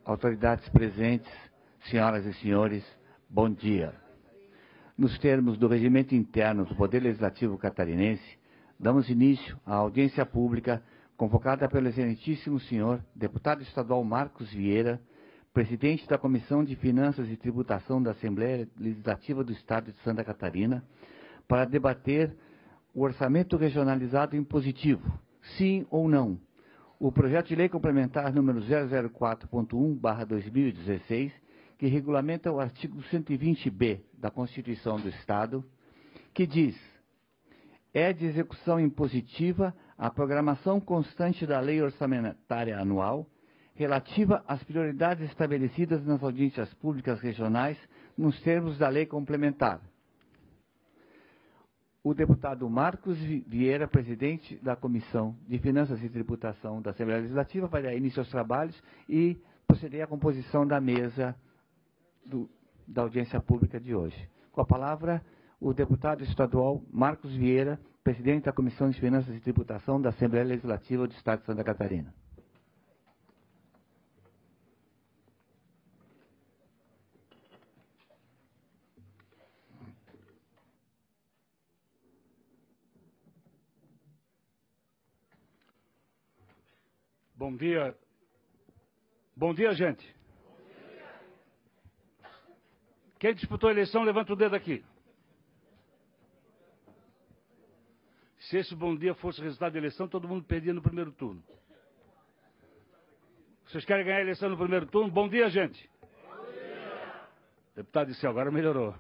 autoridades presentes, senhoras e senhores, bom dia. Nos termos do regimento interno do Poder Legislativo Catarinense, damos início à audiência pública convocada pelo excelentíssimo senhor deputado estadual Marcos Vieira, presidente da Comissão de Finanças e Tributação da Assembleia Legislativa do Estado de Santa Catarina, para debater o orçamento regionalizado impositivo, sim ou não, o projeto de lei complementar número 004.1/2016, que regulamenta o artigo 120b da Constituição do Estado, que diz: é de execução impositiva a programação constante da lei orçamentária anual relativa às prioridades estabelecidas nas audiências públicas regionais nos termos da lei complementar. O deputado Marcos Vieira, presidente da Comissão de Finanças e Tributação da Assembleia Legislativa, vai dar início aos trabalhos e proceder à composição da mesa da audiência pública de hoje. Com a palavra, o deputado estadual Marcos Vieira, presidente da Comissão de Finanças e Tributação da Assembleia Legislativa do Estado de Santa Catarina. Bom dia. Bom dia, gente. Quem disputou a eleição, levanta o dedo aqui. Se esse bom dia fosse o resultado da eleição, todo mundo perdia no primeiro turno. Vocês querem ganhar a eleição no primeiro turno? Bom dia, gente. Bom dia. O deputado disse, agora melhorou.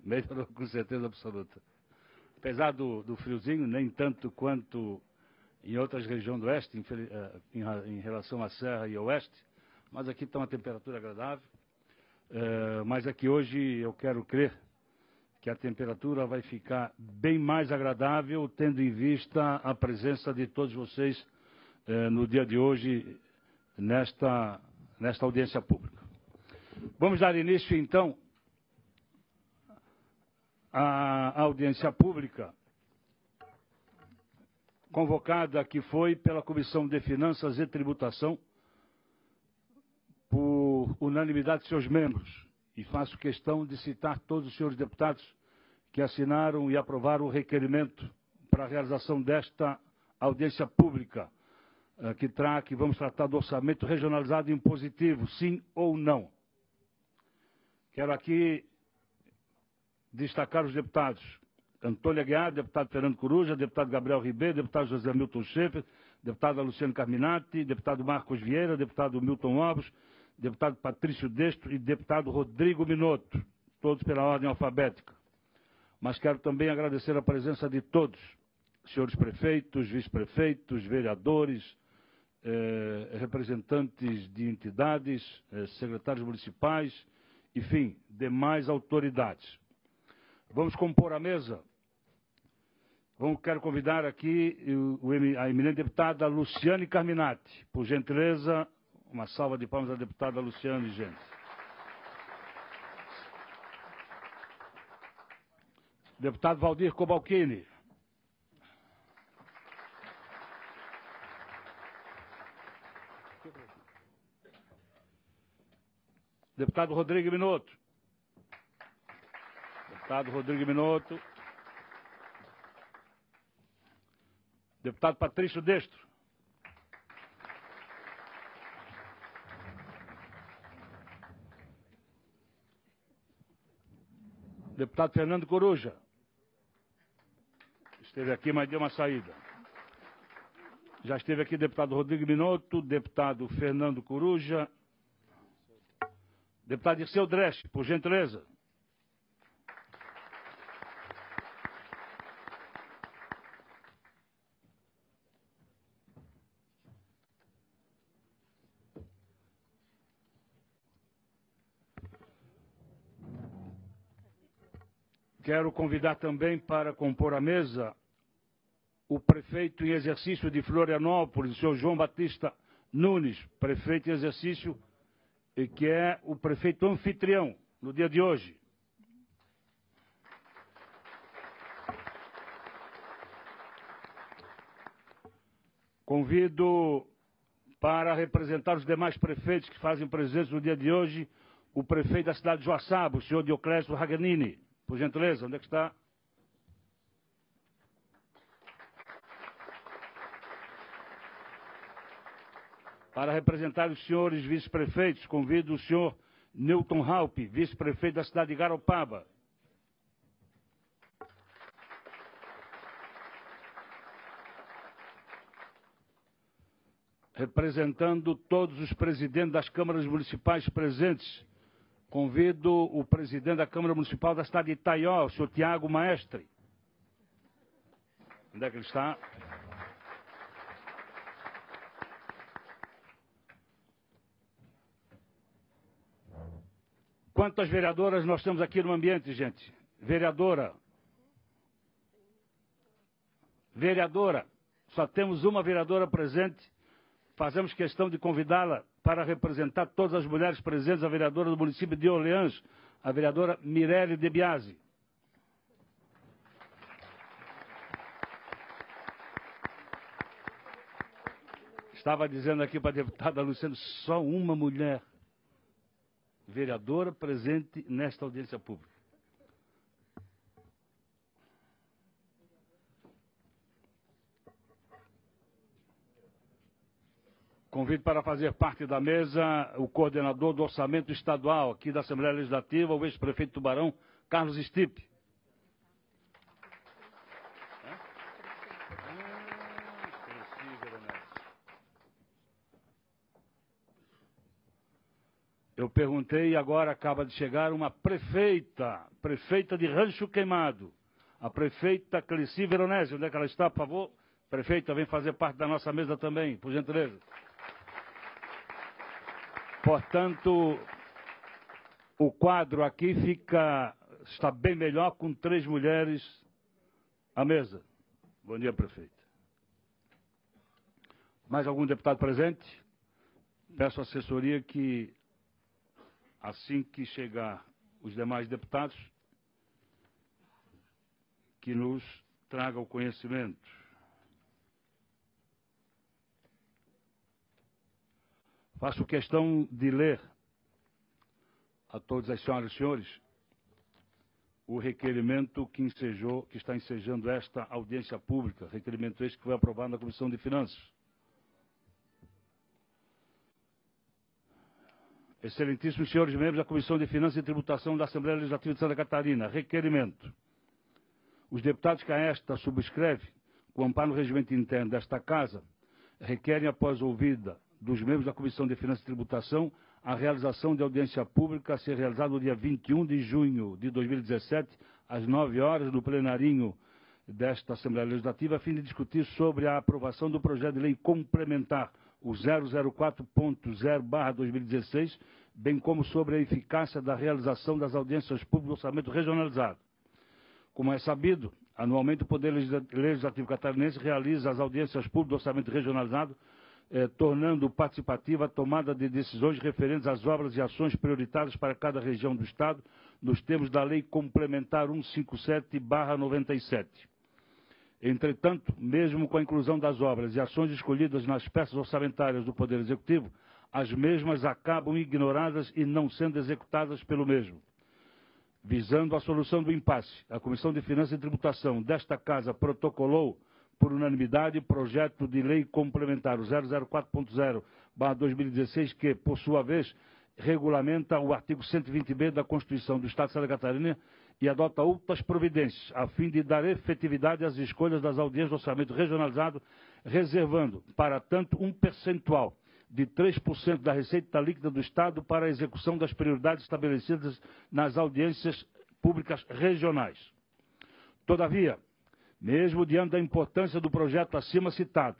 Melhorou com certeza absoluta. Apesar do friozinho, nem tanto quanto em outras regiões do oeste, em relação à Serra e ao oeste, mas aqui está uma temperatura agradável. Mas aqui hoje eu quero crer que a temperatura vai ficar bem mais agradável, tendo em vista a presença de todos vocês no dia de hoje, nesta audiência pública. Vamos dar início, então, à audiência pública, convocada que foi pela Comissão de Finanças e Tributação, por unanimidade de seus membros, e faço questão de citar todos os senhores deputados que assinaram e aprovaram o requerimento para a realização desta audiência pública, que vamos tratar do orçamento regionalizado impositivo, sim ou não. Quero aqui destacar os deputados Antônio Aguiar, deputado Fernando Coruja, deputado Gabriel Ribeiro, deputado José Milton Schaeffer, deputada Luciane Carminati, deputado Marcos Vieira, deputado Milton Ovos, deputado Patrício Destro e deputado Rodrigo Minotto, todos pela ordem alfabética. Mas quero também agradecer a presença de todos, senhores prefeitos, vice-prefeitos, vereadores, representantes de entidades, secretários municipais, enfim, demais autoridades. Vamos compor a mesa. Quero convidar aqui a eminente deputada Luciane Carminati. Por gentileza, uma salva de palmas à deputada Luciane, gente. Deputado Valdir Cobalcini. Deputado Rodrigo Minotto. Deputado Rodrigo Minotto. Deputado Patrício Destro. Deputado Fernando Coruja. Esteve aqui, mas deu uma saída. Já esteve aqui deputado Rodrigo Minotto, deputado Fernando Coruja. Deputado Dirceu Dresch, por gentileza. Quero convidar também para compor a mesa o prefeito em exercício de Florianópolis, o senhor João Batista Nunes, prefeito em exercício, que é o prefeito anfitrião no dia de hoje. Convido Para representar os demais prefeitos que fazem presença no dia de hoje, o prefeito da cidade de Joaçaba, o senhor Dioclésio Raganini. Por gentileza, onde é que está? Para representar os senhores vice-prefeitos, convido o senhor Newton Halpe, vice-prefeito da cidade de Garopaba. Representando todos os presidentes das câmaras municipais presentes, convido o presidente da Câmara Municipal da cidade de Itaió, o senhor Tiago Maestre. Onde é que ele está? Quantas vereadoras nós temos aqui no ambiente, gente? Vereadora. Vereadora. Só temos uma vereadora presente. Fazemos questão de convidá-la para representar todas as mulheres presentes, a vereadora do município de Orleans, a vereadora Mirelle De Biasi. Estava dizendo aqui para a deputada Luciana, só uma mulher vereadora presente nesta audiência pública. Convido para fazer parte da mesa o coordenador do Orçamento Estadual aqui da Assembleia Legislativa, o ex-prefeito de Tubarão, Carlos Stipe. Eu perguntei e agora acaba de chegar uma prefeita de Rancho Queimado, a prefeita Cleci Veronese. Onde é que ela está, por favor? Prefeita, vem fazer parte da nossa mesa também, por gentileza. Portanto, o quadro aqui está bem melhor com 3 mulheres à mesa. Bom dia, prefeita. Mais algum deputado presente? Peço à assessoria que, assim que chegar os demais deputados, que nos traga o conhecimento. Faço questão de ler a todas as senhoras e senhores o requerimento que está ensejando esta audiência pública, requerimento este que foi aprovado na Comissão de Finanças. Excelentíssimos senhores membros da Comissão de Finanças e Tributação da Assembleia Legislativa de Santa Catarina, requerimento. Os deputados que a esta subscreve, com amparo no regimento interno desta Casa, requerem, após ouvida dos membros da Comissão de Finanças e Tributação, a realização de audiência pública a ser realizada no dia 21 de junho de 2017, às 9 horas, no plenarinho desta Assembleia Legislativa, a fim de discutir sobre a aprovação do projeto de lei complementar, o 004.0/2016, bem como sobre a eficácia da realização das audiências públicas do orçamento regionalizado. Como é sabido, anualmente o Poder Legislativo Catarinense realiza as audiências públicas do orçamento regionalizado, tornando participativa a tomada de decisões referentes às obras e ações prioritárias para cada região do Estado, nos termos da Lei Complementar 157/97. Entretanto, mesmo com a inclusão das obras e ações escolhidas nas peças orçamentárias do Poder Executivo, as mesmas acabam ignoradas e não sendo executadas pelo mesmo. Visando a solução do impasse, a Comissão de Finanças e Tributação desta Casa protocolou, por unanimidade, projeto de lei complementar, o 004.0/2016, que, por sua vez, regulamenta o artigo 120b da Constituição do Estado de Santa Catarina e adota outras providências, a fim de dar efetividade às escolhas das audiências do orçamento regionalizado, reservando, para tanto, um percentual de 3% da receita líquida do Estado para a execução das prioridades estabelecidas nas audiências públicas regionais. Todavia, mesmo diante da importância do projeto acima citado,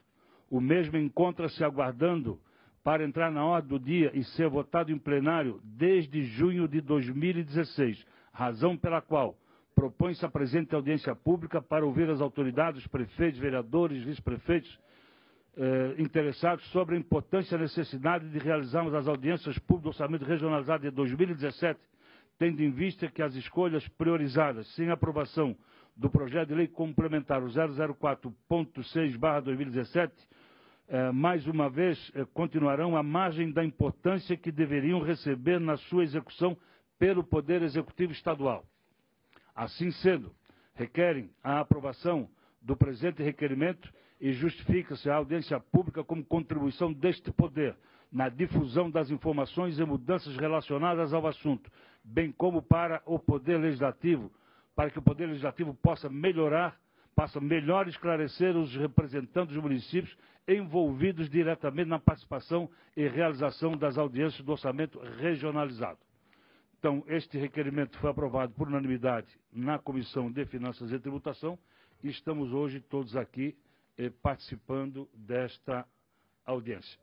o mesmo encontra-se aguardando para entrar na ordem do dia e ser votado em plenário desde junho de 2016, razão pela qual propõe-se a presente audiência pública para ouvir as autoridades, prefeitos, vereadores, vice-prefeitos interessados sobre a importância e a necessidade de realizarmos as audiências públicas do orçamento regionalizado de 2017, tendo em vista que as escolhas priorizadas sem aprovação do projeto de lei complementar, o 004.6/2017, mais uma vez, continuarão à margem da importância que deveriam receber na sua execução pelo Poder Executivo Estadual. Assim sendo, requerem a aprovação do presente requerimento e justifica-se a audiência pública como contribuição deste poder na difusão das informações e mudanças relacionadas ao assunto, bem como para o Poder Legislativo, para que o Poder Legislativo possa melhor esclarecer os representantes dos municípios envolvidos diretamente na participação e realização das audiências do orçamento regionalizado. Então, este requerimento foi aprovado por unanimidade na Comissão de Finanças e Tributação e estamos hoje todos aqui participando desta audiência.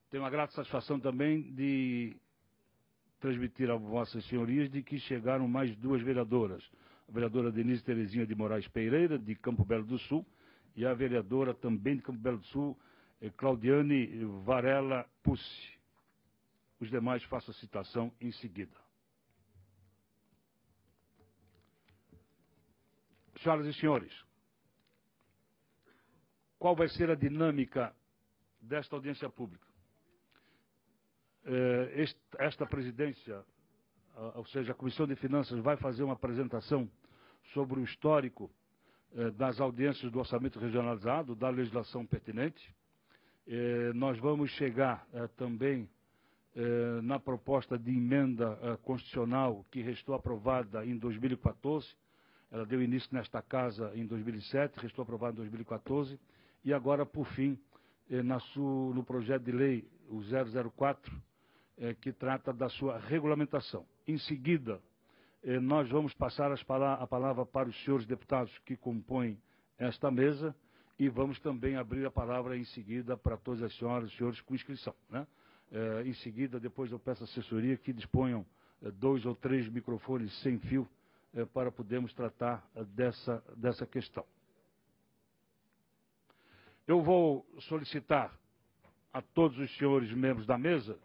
Tenho a grata satisfação também de transmitir a vossas senhorias de que chegaram mais duas vereadoras. A vereadora Denise Terezinha de Moraes Pereira, de Campo Belo do Sul, e a vereadora também de Campo Belo do Sul, Claudiane Varela Pussi. Os demais faço a citação em seguida. Senhoras e senhores, qual vai ser a dinâmica desta audiência pública? Esta presidência, ou seja, a Comissão de Finanças, vai fazer uma apresentação sobre o histórico das audiências do orçamento regionalizado, da legislação pertinente. Nós vamos chegar também na proposta de emenda constitucional que restou aprovada em 2014. Ela deu início nesta casa em 2007, restou aprovada em 2014. E agora, por fim, no projeto de lei, o 004, que trata da sua regulamentação. Em seguida, nós vamos passar a palavra para os senhores deputados que compõem esta mesa e vamos também abrir a palavra em seguida para todas as senhoras e senhores com inscrição, né? Em seguida, depois eu peço à assessoria que disponham 2 ou 3 microfones sem fio para podermos tratar dessa questão. Eu vou solicitar a todos os senhores membros da mesa,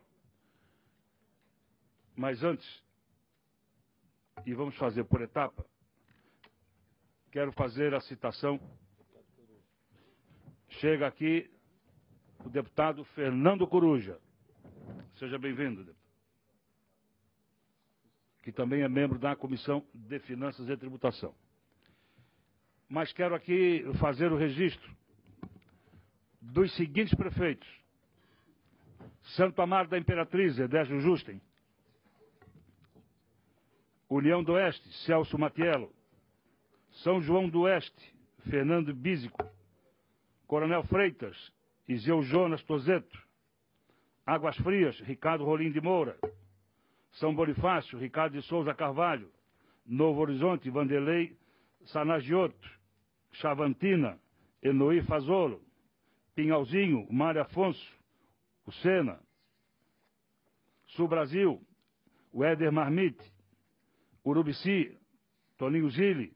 mas antes, e vamos fazer por etapa, quero fazer a citação. Chega aqui o deputado Fernando Coruja. Seja bem-vindo, deputado. Que também é membro da Comissão de Finanças e Tributação. Mas quero aqui fazer o registro dos seguintes prefeitos: Santo Amaro da Imperatriz, Edésio Justen. União do Oeste, Celso Matiello. São João do Oeste, Fernando Bísico. Coronel Freitas, Iseu Jonas Tozeto. Águas Frias, Ricardo Rolim de Moura. São Bonifácio, Ricardo de Souza Carvalho. Novo Horizonte, Vanderlei Sanagiotto. Chavantina, Enoí Fazolo. Pinhalzinho, Mário Afonso, o Sena. Sul Brasil, o Éder Marmite. Urubici, Toninho Gili.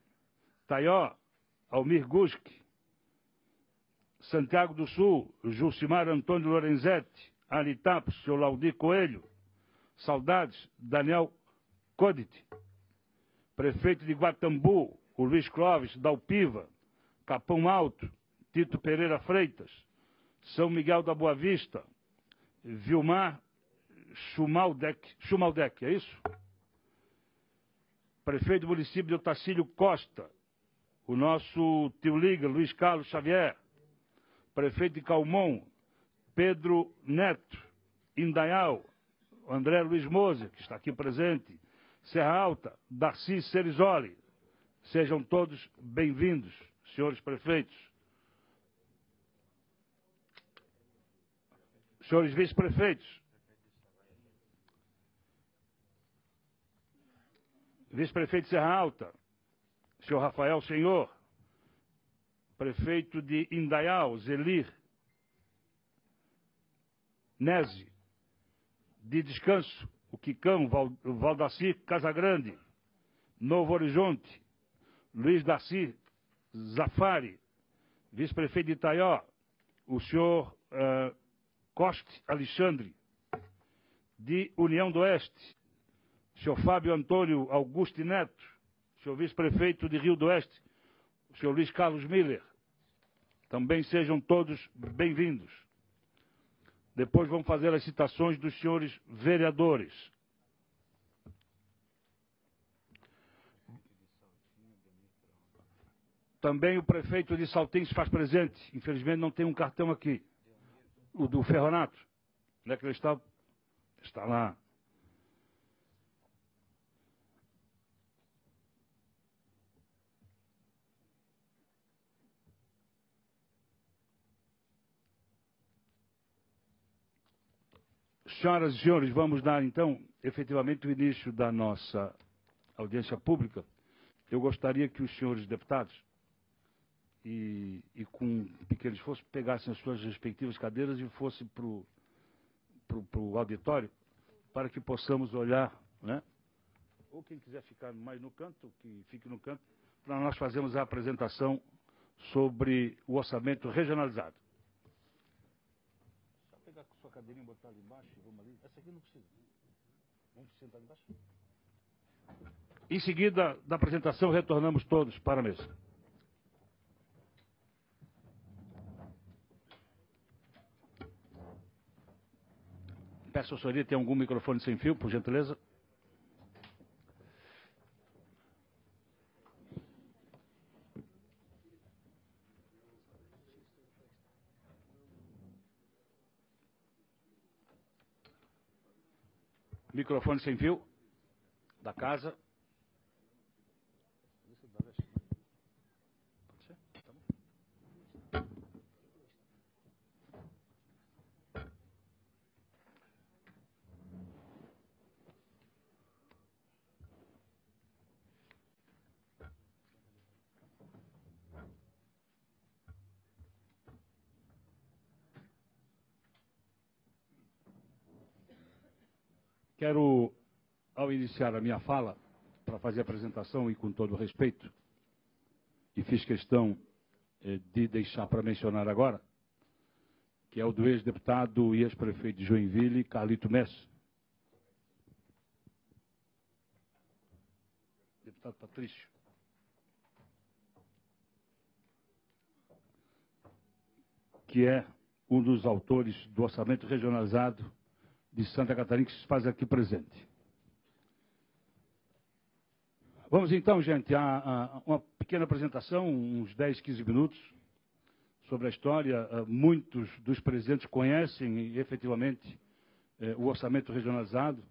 Taió, Almir Guski. Santiago do Sul, Jucimar Antônio Lorenzetti. Aritapos, seu Laudi Coelho. Saudades, Daniel Codit. Prefeito de Guatambu, o Luiz Clóvis da Alpiva. Capão Alto, Tito Pereira Freitas. São Miguel da Boa Vista, Vilmar Schumaldec, é isso? Prefeito do município de Otacílio Costa, o nosso tio Liga, Luiz Carlos Xavier. Prefeito de Calmon, Pedro Neto. Indaial, André Luiz Moser, que está aqui presente. Serra Alta, Darcy Cerizoli. Sejam todos bem-vindos, senhores prefeitos. Senhores vice-prefeitos. Vice-prefeito de Serra Alta, senhor Rafael Senhor. Prefeito de Indaial, Zelir Nese. De Descanso, o Quicão, Valdacir Casagrande. Novo Horizonte, Luiz Darcy Zafari. Vice-prefeito de Itaió, o senhor Coste Alexandre. De União do Oeste, senhor Fábio Antônio Augusto Neto. senhor vice-prefeito de Rio do Oeste, o senhor Luiz Carlos Miller. Também sejam todos bem-vindos. Depois vamos fazer as citações dos senhores vereadores. Também o prefeito de Saltinho se faz presente. Infelizmente não tem um cartão aqui. O do Ferronato. Onde é que ele está? Está lá. Senhoras e senhores, vamos dar então efetivamente o início da nossa audiência pública. Eu gostaria que os senhores deputados, e com um pequeno esforço, pegassem as suas respectivas cadeiras e fossem para o auditório, para que possamos olhar, né? Ou quem quiser ficar mais no canto, que fique no canto, para nós fazermos a apresentação sobre o orçamento regionalizado. Só pegar a sua cadeirinha e botar ali embaixo, vamos ali. Essa aqui não precisa. Vamos sentar ali embaixo. Em seguida da apresentação, retornamos todos para a mesa. Peço a senhoria, tem algum microfone sem fio, por gentileza? Microfone sem fio da casa. Quero, ao iniciar a minha fala, para fazer a apresentação e com todo o respeito, e fiz questão de deixar para mencionar agora, que é o do ex-deputado e ex-prefeito de Joinville, Carlito Messi. Deputado Patrício. Que é um dos autores do orçamento regionalizado de Santa Catarina, que se faz aqui presente. Vamos então, gente, a uma pequena apresentação, uns 10, 15 minutos, sobre a história. Muitos dos presentes conhecem efetivamente o orçamento regionalizado.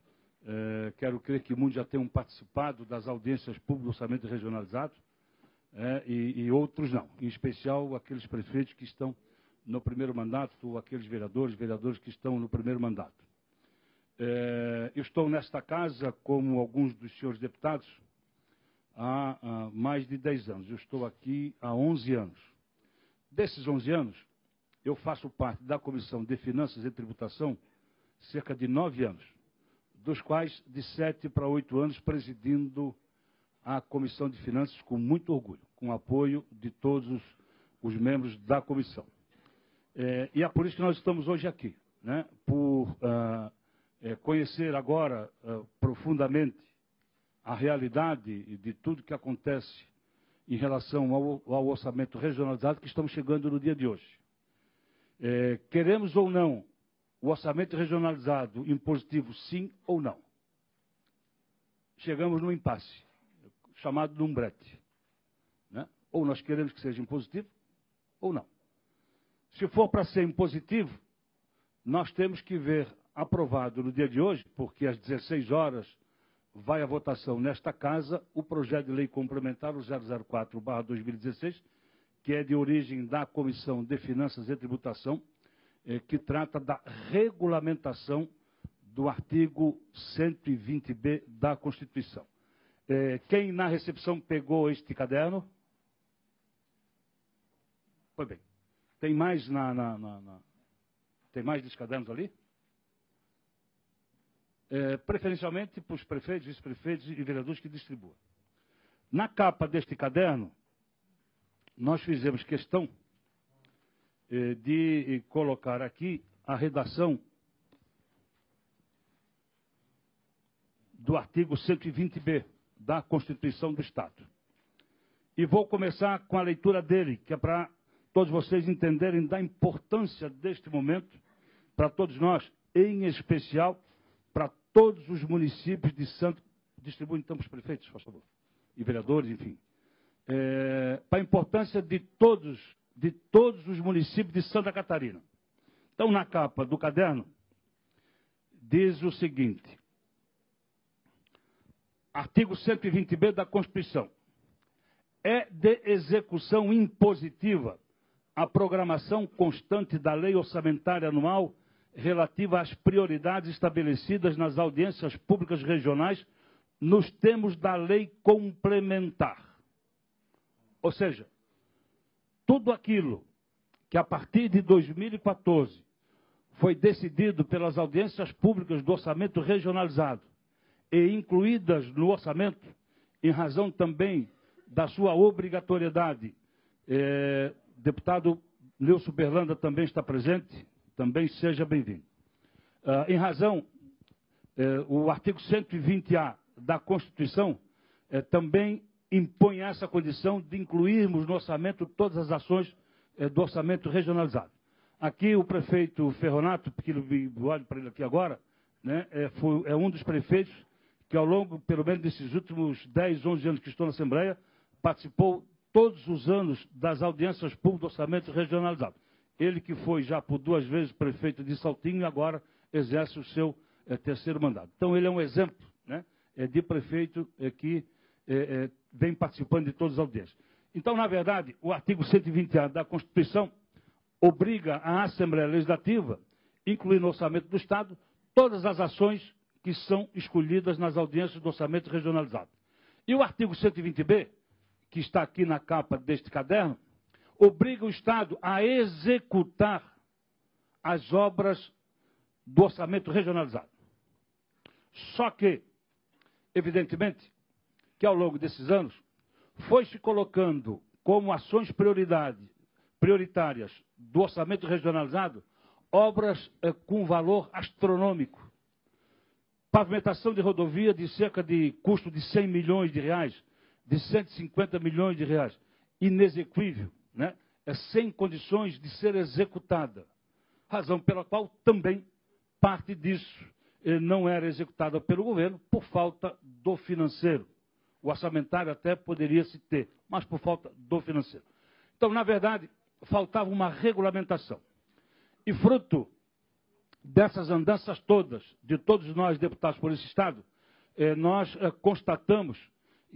Quero crer que muitos já tenham participado das audiências públicas do orçamento regionalizado, e outros não, em especial aqueles prefeitos que estão no primeiro mandato, ou aqueles vereadores que estão no primeiro mandato. Eu estou nesta casa, como alguns dos senhores deputados, há mais de 10 anos. Eu estou aqui há 11 anos. Desses 11 anos, eu faço parte da Comissão de Finanças e Tributação cerca de 9 anos, dos quais de 7 para 8 anos presidindo a Comissão de Finanças com muito orgulho, com o apoio de todos os membros da comissão. E é por isso que nós estamos hoje aqui, né? Por conhecer agora profundamente a realidade de tudo que acontece em relação ao orçamento regionalizado que estamos chegando no dia de hoje. Queremos ou não o orçamento regionalizado impositivo, sim ou não? Chegamos num impasse, chamado de um brete, né? Ou nós queremos que seja impositivo, ou não. Se for para ser impositivo, nós temos que ver aprovado no dia de hoje, porque às 16 horas vai à votação nesta casa o projeto de lei complementar, o 004/2016, que é de origem da Comissão de Finanças e Tributação, que trata da regulamentação do artigo 120b da Constituição. Quem na recepção pegou este caderno? Pois bem. Tem mais tem mais desses cadernos ali? Preferencialmente para os prefeitos, vice-prefeitos e vereadores que distribuam. Na capa deste caderno, nós fizemos questão de colocar aqui a redação do artigo 120b, da Constituição do Estado. E vou começar com a leitura dele, que é para todos vocês entenderem da importância deste momento, para todos nós, em especial para todos os municípios de Santa... Distribui então para os prefeitos, por favor, e vereadores, enfim. Para a importância de todos os municípios de Santa Catarina. Então, na capa do caderno, diz o seguinte: artigo 120b da Constituição. É de execução impositiva a programação constante da lei orçamentária anual relativa às prioridades estabelecidas nas audiências públicas regionais nos termos da lei complementar. Ou seja, tudo aquilo que a partir de 2014 foi decidido pelas audiências públicas do orçamento regionalizado e incluídas no orçamento, em razão também da sua obrigatoriedade, deputado Nilson Berlanda também está presente, também seja bem-vindo. Em razão, o artigo 120A da Constituição também impõe essa condição de incluirmos no orçamento todas as ações do orçamento regionalizado. Aqui o prefeito Ferronato, porque eu olho para ele aqui agora, né, é um dos prefeitos que ao longo, pelo menos desses últimos 10, 11 anos que estou na Assembleia, participou todos os anos das audiências públicas do orçamento regionalizado. Ele que foi já por 2 vezes prefeito de Saltinho e agora exerce o seu terceiro mandato. Então ele é um exemplo, né, de prefeito que vem participando de todas as audiências. Então, na verdade, o artigo 120A da Constituição obriga a Assembleia Legislativa a incluir no orçamento do Estado todas as ações que são escolhidas nas audiências do orçamento regionalizado. E o artigo 120B, que está aqui na capa deste caderno, obriga o Estado a executar as obras do orçamento regionalizado. Só que, evidentemente, que ao longo desses anos, foi se colocando como ações prioritárias do orçamento regionalizado obras com valor astronômico. Pavimentação de rodovia de cerca de custo de 100 milhões de reais, de 150 milhões de reais. Inexequível, né? Sem condições de ser executada. Razão pela qual também parte disso não era executada pelo governo por falta do financeiro. O orçamentário até poderia se ter, mas por falta do financeiro. Então, na verdade, faltava uma regulamentação. E fruto dessas andanças todas, de todos nós deputados por esse Estado, nós constatamos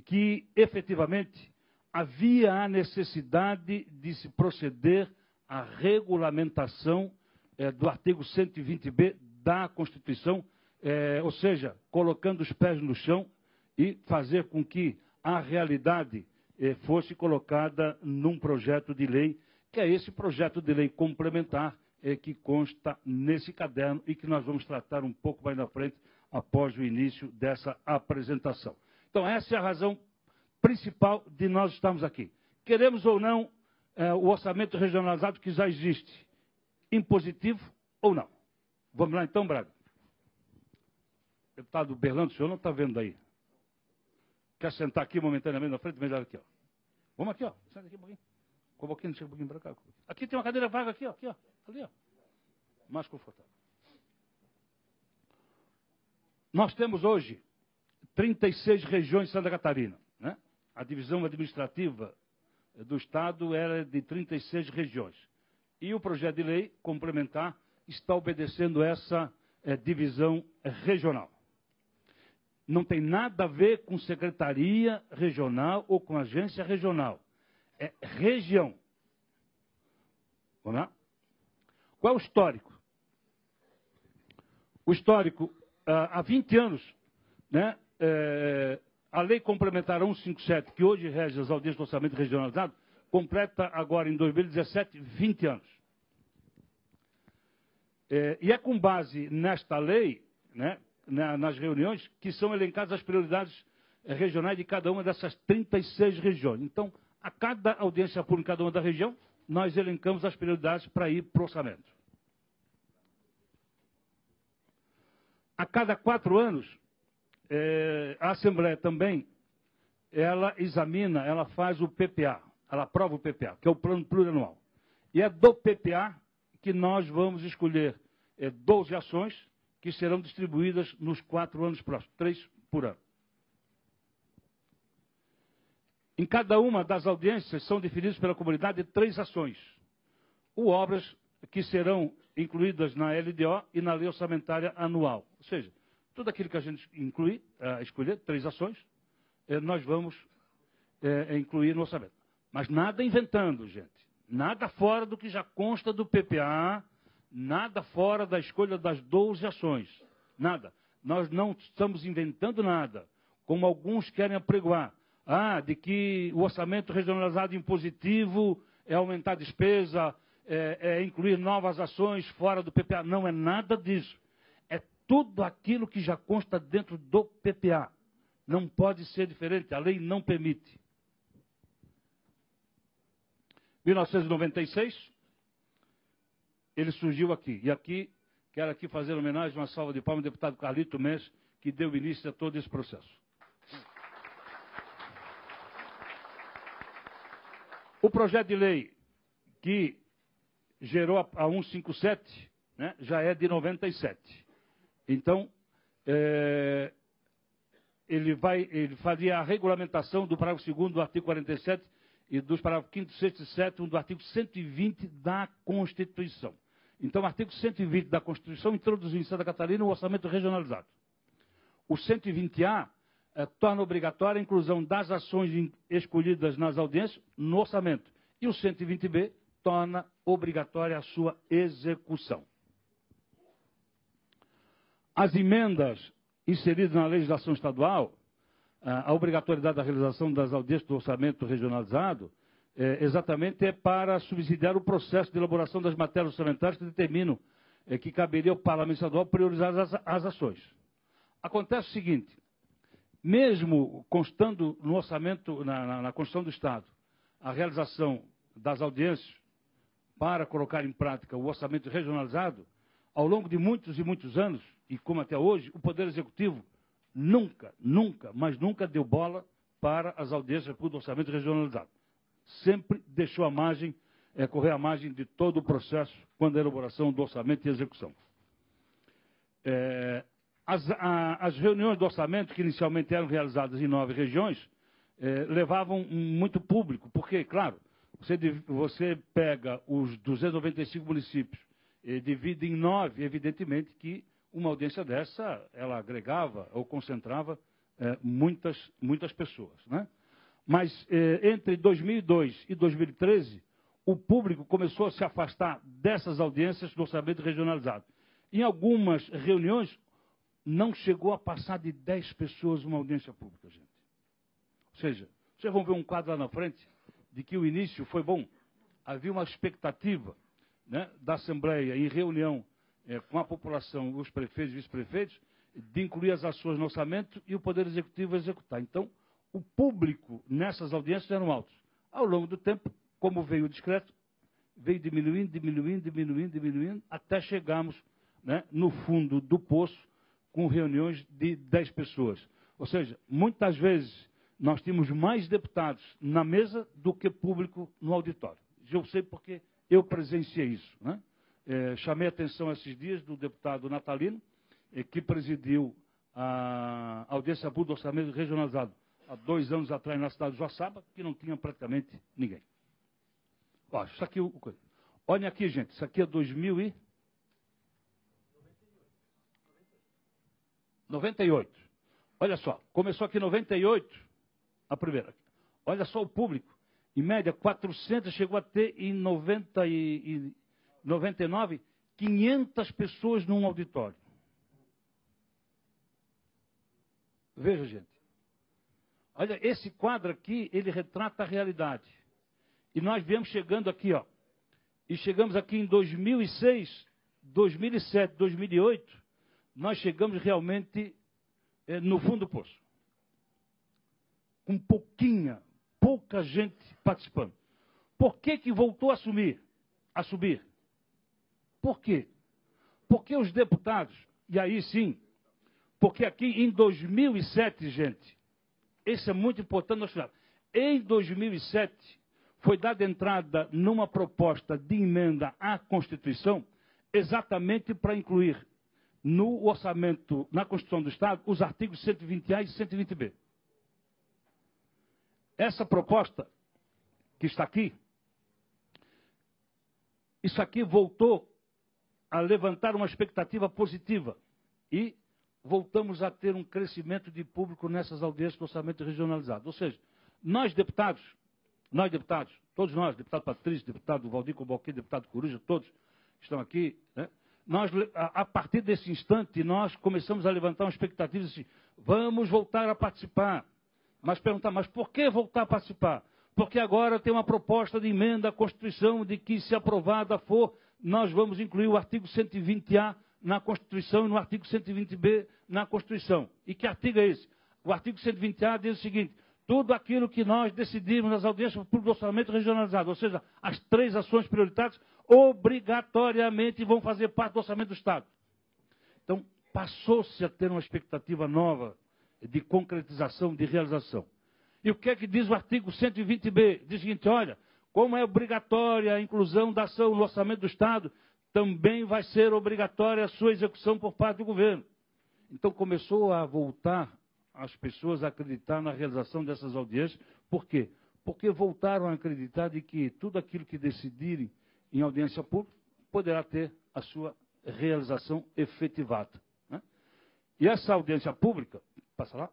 que, efetivamente, havia a necessidade de se proceder à regulamentação do artigo 120B da Constituição, ou seja, colocando os pés no chão e fazer com que a realidade fosse colocada num projeto de lei, que é esse projeto de lei complementar que consta nesse caderno e que nós vamos tratar um pouco mais na frente, após o início dessa apresentação. Então, essa é a razão principal de nós estarmos aqui. Queremos ou não o orçamento regionalizado que já existe, impositivo ou não. Vamos lá então, Braga. Deputado Berlando, o senhor não está vendo aí? Quer sentar aqui momentaneamente na frente? Melhor aqui, ó. Vamos aqui, ó. Senta aqui um pouquinho. Com um pouquinho, chega um pouquinho para cá. Aqui tem uma cadeira vaga aqui, ó. Aqui, ó. Ali, ó. Mais confortável. Nós temos hoje 36 regiões de Santa Catarina, né? A divisão administrativa do Estado era de 36 regiões. E o projeto de lei complementar está obedecendo essa divisão regional. Não tem nada a ver com secretaria regional ou com agência regional. É região. Vamos lá? Qual é o histórico? O histórico, há 20 anos, né, a Lei Complementar 157, que hoje rege as audiências do orçamento regionalizado, completa agora em 2017 20 anos. E é com base nesta lei, né, nas reuniões, que são elencadas as prioridades regionais de cada uma dessas 36 regiões. Então, a cada audiência pública em cada uma da região, nós elencamos as prioridades para ir para o orçamento. A cada 4 anos, a Assembleia também ela examina, ela faz o PPA, ela aprova o PPA, que é o Plano Plurianual. E é do PPA que nós vamos escolher 12 ações que serão distribuídas nos 4 anos próximos, 3 por ano. Em cada uma das audiências são definidas pela comunidade 3 ações, ou obras que serão incluídas na LDO e na Lei Orçamentária Anual. Ou seja, tudo aquilo que a gente escolher, 3 ações, nós vamos incluir no orçamento. Mas nada inventando, gente. Nada fora do que já consta do PPA, nada fora da escolha das 12 ações. Nada. Nós não estamos inventando nada, como alguns querem apregoar. De que o orçamento regionalizado impositivo é aumentar a despesa, é incluir novas ações fora do PPA. Não é nada disso. É tudo aquilo que já consta dentro do PPA. Não pode ser diferente, a lei não permite. 1996, ele surgiu aqui. E aqui, quero aqui fazer homenagem, uma salva de palmas ao deputado Carlito Mendes, que deu início a todo esse processo. O projeto de lei que gerou a 157, né, já é de 97. Então, ele fazia a regulamentação do parágrafo 2º do artigo 47 e dos parágrafos 5º, 6º e 7º do artigo 120 da Constituição. Então, o artigo 120 da Constituição introduziu em Santa Catarina o orçamento regionalizado. O 120A torna obrigatória a inclusão das ações escolhidas nas audiências no orçamento. E o 120B torna obrigatória a sua execução. As emendas inseridas na legislação estadual, a obrigatoriedade da realização das audiências do orçamento regionalizado, exatamente é para subsidiar o processo de elaboração das matérias orçamentárias que determinam que caberia ao Parlamento Estadual priorizar as ações. Acontece o seguinte: mesmo constando no orçamento, na Constituição do Estado, a realização das audiências para colocar em prática o orçamento regionalizado, ao longo de muitos e muitos anos, e como até hoje, o Poder Executivo nunca, mas nunca deu bola para as audiências do orçamento regionalizado. Sempre deixou a margem, correr a margem de todo o processo quando a elaboração do orçamento e execução. As reuniões do orçamento, que inicialmente eram realizadas em 9 regiões, levavam muito público, porque, claro, você pega os 295 municípios e divide em 9, evidentemente que uma audiência dessa, ela agregava ou concentrava muitas pessoas, né? Mas entre 2002 e 2013, o público começou a se afastar dessas audiências do orçamento regionalizado. Em algumas reuniões, não chegou a passar de 10 pessoas uma audiência pública, gente. Ou seja, vocês vão ver um quadro lá na frente de que o início foi bom. Havia uma expectativa, né, da Assembleia em reunião com a população, os prefeitos e vice-prefeitos, de incluir as ações no orçamento e o Poder Executivo executar. Então, o público nessas audiências eram altos. Ao longo do tempo, como veio o decreto, veio diminuindo, até chegarmos, né, no fundo do poço, com reuniões de 10 pessoas. Ou seja, muitas vezes nós tínhamos mais deputados na mesa do que público no auditório. Eu sei porque eu presenciei isso, né? Chamei a atenção esses dias do deputado Natalino, que presidiu a audiência pública do orçamento regionalizado há 2 anos atrás na cidade de Joaçaba, que não tinha praticamente ninguém. Ó, isso aqui, olhem aqui, gente, isso aqui é 98. Olha só, começou aqui em 98, a primeira. Olha só o público. Em média, 400, chegou a ter em 99, 500 pessoas num auditório. Veja, gente. Olha, esse quadro aqui, ele retrata a realidade. E nós viemos chegando aqui, ó. E chegamos aqui em 2006, 2007, 2008, nós chegamos realmente no fundo do poço. Com pouca gente participando. Por que voltou a subir? Por quê? Porque os deputados, e aí sim, porque aqui em 2007, gente, esse é muito importante nós falarmos. Em 2007, foi dada entrada numa proposta de emenda à Constituição, exatamente para incluir no orçamento, na Constituição do Estado, os artigos 120A e 120B. Essa proposta, que está aqui, isso aqui voltou a levantar uma expectativa positiva e voltamos a ter um crescimento de público nessas audiências do orçamento regionalizado. Ou seja, nós deputados, todos nós, deputado Patrício, deputado Valdir Cobalquim, deputado Coruja, todos estão aqui, né? Nós, a partir desse instante, nós começamos a levantar uma expectativa assim, vamos voltar a participar. Mas perguntar, mas por que voltar a participar? Porque agora tem uma proposta de emenda à Constituição de que, se aprovada for, nós vamos incluir o artigo 120A na Constituição e no artigo 120B na Constituição. E que artigo é esse? O artigo 120A diz o seguinte, tudo aquilo que nós decidimos nas audiências públicas do orçamento regionalizado, ou seja, as 3 ações prioritárias, obrigatoriamente vão fazer parte do orçamento do Estado. Então, passou-se a ter uma expectativa nova de concretização, de realização. E o que é que diz o artigo 120B? Diz o seguinte, olha, como é obrigatória a inclusão da ação no orçamento do Estado, também vai ser obrigatória a sua execução por parte do governo. Então começou a voltar as pessoas a acreditar na realização dessas audiências. Por quê? Porque voltaram a acreditar de que tudo aquilo que decidirem em audiência pública poderá ter a sua realização efetivada, né? E essa audiência pública, passa lá?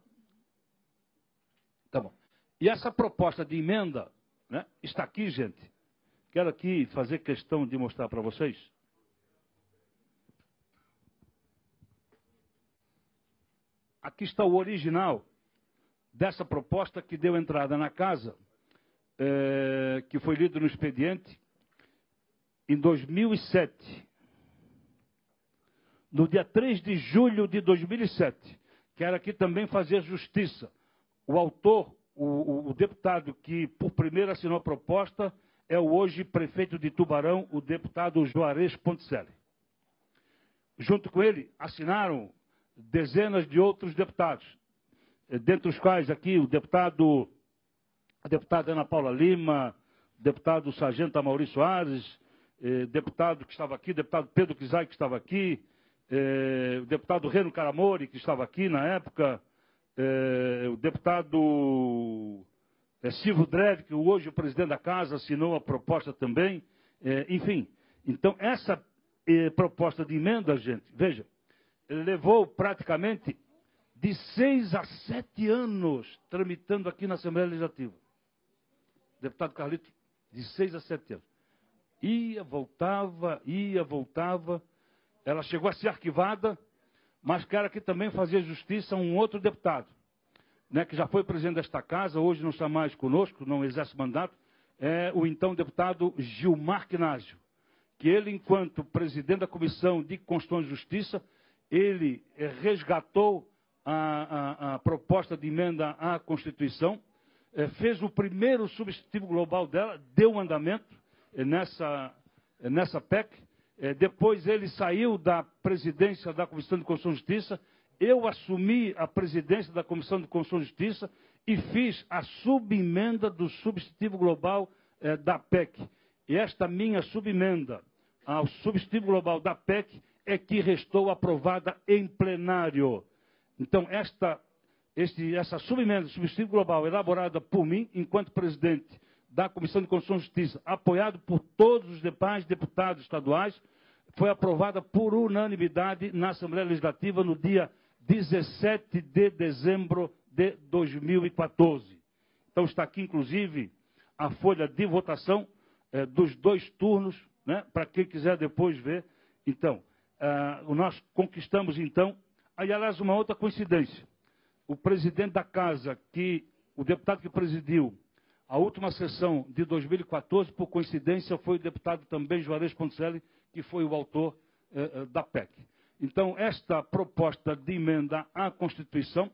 Tá bom. E essa proposta de emenda, né, está aqui, gente. Quero aqui fazer questão de mostrar para vocês. Aqui está o original dessa proposta que deu entrada na casa, que foi lido no expediente em 2007. No dia 3 de julho de 2007. Quero aqui também fazer justiça. O autor, o deputado que por primeiro assinou a proposta, é o hoje prefeito de Tubarão, o deputado Juarez Ponticelli. Junto com ele, assinaram dezenas de outros deputados, dentre os quais aqui a deputada Ana Paula Lima, deputado Sargento Amaury Soares, deputado que estava aqui, deputado Pedro Kizai, que estava aqui, o deputado Reno Caramori, que estava aqui na época, o deputado Silvio Dreve, que hoje o presidente da casa assinou a proposta também, enfim. Então, essa proposta de emenda, gente, veja, levou praticamente de 6 a 7 anos tramitando aqui na Assembleia Legislativa. Deputado Carlito, de 6 a 7 anos. Ia, voltava. Ela chegou a ser arquivada, mas quero aqui também fazer justiça a um outro deputado, né, que já foi presidente desta casa, hoje não está mais conosco, não exerce mandato, é o então deputado Gilmar Quinásio, que ele, enquanto presidente da Comissão de Constituição e Justiça, ele resgatou a proposta de emenda à Constituição, fez o primeiro substitutivo global dela, deu andamento nessa PEC, depois ele saiu da presidência da Comissão de Constituição e Justiça, eu assumi a presidência da Comissão de Constituição e Justiça e fiz a subemenda do substitutivo global da PEC. E esta minha subemenda ao substitutivo global da PEC é que restou aprovada em plenário. Então, essa subemenda do substitutivo global elaborada por mim, enquanto presidente da Comissão de Constituição e Justiça, apoiado por todos os demais deputados estaduais, foi aprovada por unanimidade na Assembleia Legislativa no dia 17 de dezembro de 2014. Então está aqui, inclusive, a folha de votação dos 2 turnos, né, para quem quiser depois ver. Então, nós conquistamos, então, aí, aliás, uma outra coincidência. O presidente da casa, o deputado que presidiu a última sessão de 2014, por coincidência, foi o deputado também Juarez Ponticelli, que foi o autor da PEC. Então, esta proposta de emenda à Constituição,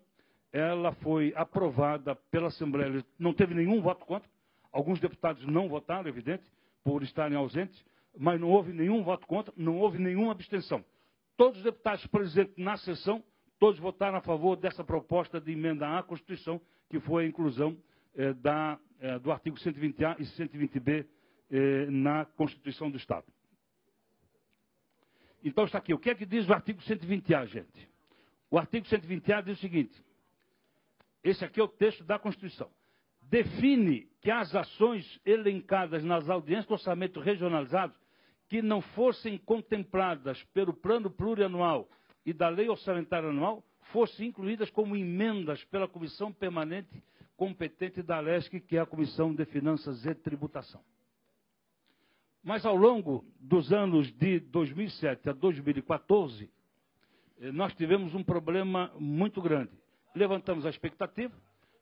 ela foi aprovada pela Assembleia, não teve nenhum voto contra, alguns deputados não votaram, evidente, por estarem ausentes, mas não houve nenhum voto contra, não houve nenhuma abstenção. Todos os deputados presentes na sessão, todos votaram a favor dessa proposta de emenda à Constituição, que foi a inclusão do artigo 120A e 120B na Constituição do Estado. Então está aqui. O que é que diz o artigo 120A, gente? O artigo 120A diz o seguinte. Esse aqui é o texto da Constituição. Define que as ações elencadas nas audiências do orçamento regionalizado que não fossem contempladas pelo plano plurianual e da lei orçamentária anual fossem incluídas como emendas pela comissão permanente competente da LESC, que é a Comissão de Finanças e Tributação. Mas ao longo dos anos de 2007 a 2014, nós tivemos um problema muito grande. Levantamos a expectativa,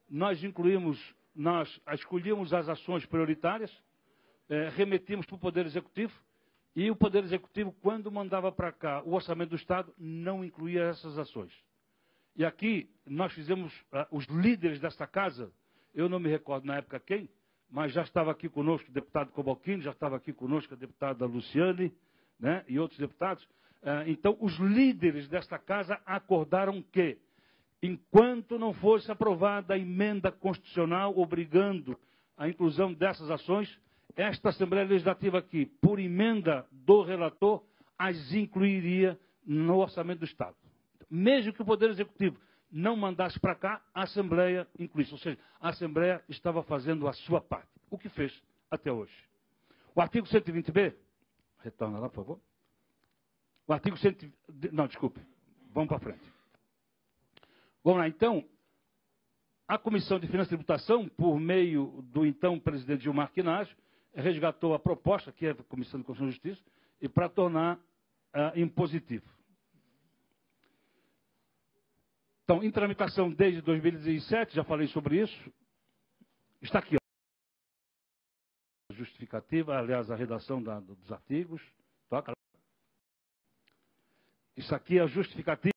nós escolhíamos as ações prioritárias, remetimos para o Poder Executivo, e o Poder Executivo, quando mandava para cá o Orçamento do Estado, não incluía essas ações. E aqui nós fizemos, os líderes desta casa, eu não me recordo na época quem, mas já estava aqui conosco o deputado Cobalcini, já estava aqui conosco a deputada Luciane, né, e outros deputados. Então, os líderes desta casa acordaram que, enquanto não fosse aprovada a emenda constitucional obrigando a inclusão dessas ações, esta Assembleia Legislativa aqui, por emenda do relator, as incluiria no Orçamento do Estado. Mesmo que o Poder Executivo não mandasse para cá, a Assembleia incluísse. Ou seja, a Assembleia estava fazendo a sua parte. O que fez até hoje. O artigo 120B, retorna lá, por favor. O artigo 120... Não, desculpe. Vamos para frente. Vamos lá, então. A Comissão de Finanças e Tributação, por meio do então presidente Gilmar Quinage, resgatou a proposta, que é a Comissão de Constituição e Justiça, e para tornar impositivo. Então, em tramitação desde 2017, já falei sobre isso, está aqui, ó, a justificativa, aliás, a redação dos artigos. Toca. Isso aqui é a justificativa.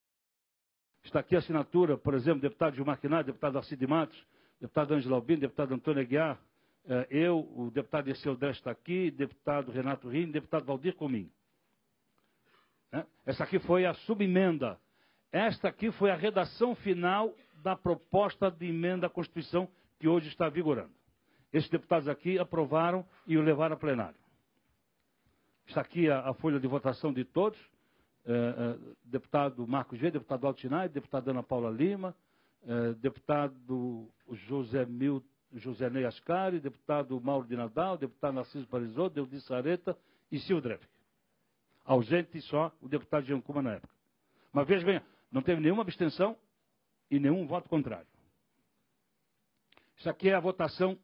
Está aqui a assinatura, por exemplo, deputado Gilmar Quinage, deputado Alcide Matos, deputado Ângelo Albino, deputado Antônio Aguiar, eu, o deputado Dirceu Drestes está aqui, deputado Renato Rini, deputado Valdir Comim. Essa aqui foi a subemenda. Esta aqui foi a redação final da proposta de emenda à Constituição que hoje está vigorando. Esses deputados aqui aprovaram e o levaram a plenário. Está aqui a folha de votação de todos. Deputado Marcos Vieira, deputado Altinai, deputada Ana Paula Lima, deputado José Ney Ascari, deputado Mauro de Nadal, deputado Narciso Parisotto, Deudi Sareta e Silvio Drefke. Ausente só o deputado Jean Kuma na época. Mas veja bem, não teve nenhuma abstenção e nenhum voto contrário. Isso aqui é a votação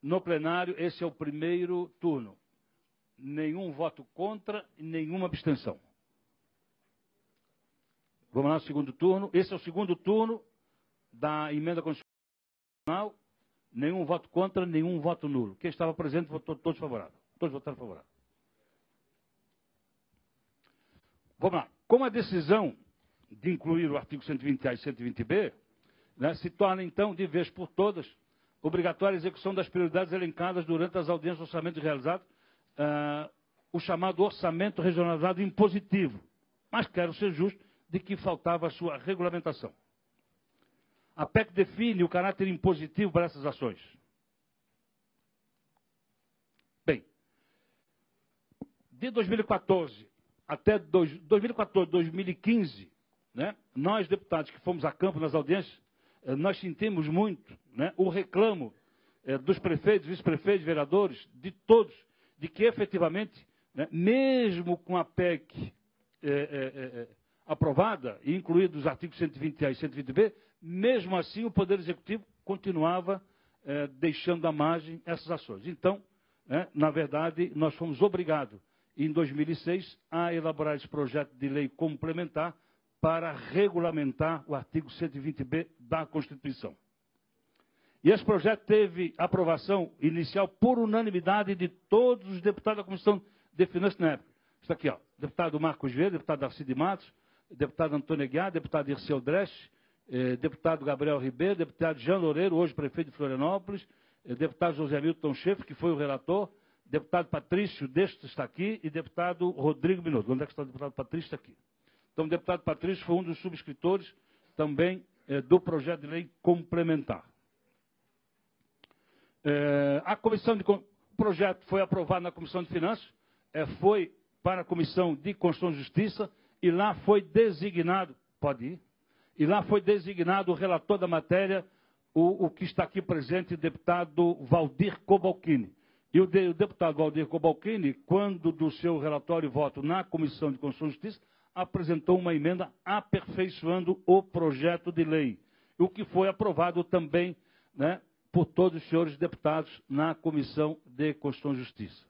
no plenário, esse é o primeiro turno. Nenhum voto contra e nenhuma abstenção. Vamos lá, segundo turno. Esse é o segundo turno da emenda constitucional. Nenhum voto contra, nenhum voto nulo. Quem estava presente votou todos favoráveis. Todos votaram favorável. Vamos lá. Como a decisão de incluir o artigo 120A e 120B, né, se torna, então, de vez por todas, obrigatória a execução das prioridades elencadas durante as audiências do orçamento realizado, o chamado orçamento regionalizado impositivo. Mas quero ser justo de que faltava a sua regulamentação. A PEC define o caráter impositivo para essas ações. Bem, de 2014 até 2014, né, nós, deputados que fomos a campo nas audiências, nós sentimos muito, né, o reclamo dos prefeitos, vice-prefeitos, vereadores, de todos, de que efetivamente, né, mesmo com a PEC aprovada e incluídos os artigos 120A e 120B, mesmo assim o Poder Executivo continuava deixando à margem essas ações. Então, na verdade, nós fomos obrigados, em 2006, a elaborar esse projeto de lei complementar para regulamentar o artigo 120B da Constituição. E esse projeto teve aprovação inicial por unanimidade de todos os deputados da Comissão de Finanças na época. Está aqui, ó, deputado Marcos Vieira, deputado Alcide Matos, deputado Antônio Aguiar, deputado Dirceu Drestes, deputado Gabriel Ribeiro, deputado Jean Loureiro, hoje prefeito de Florianópolis, deputado José Milton Schaeffer, que foi o relator, deputado Patrício Destes está aqui e deputado Rodrigo Binotto. Onde é que está o deputado Patrício? Está aqui. Então, o deputado Patrício foi um dos subscritores também do projeto de lei complementar. O projeto foi aprovado na Comissão de Finanças, foi para a Comissão de Constituição e Justiça, e lá foi designado, pode ir, e lá foi designado o relator da matéria, o que está aqui presente, o deputado Valdir Cobalcini. E o deputado Valdir Cobalcini, quando do seu relatório e voto na Comissão de Constituição e Justiça, apresentou uma emenda aperfeiçoando o projeto de lei, o que foi aprovado também, né, por todos os senhores deputados na Comissão de Constituição e Justiça.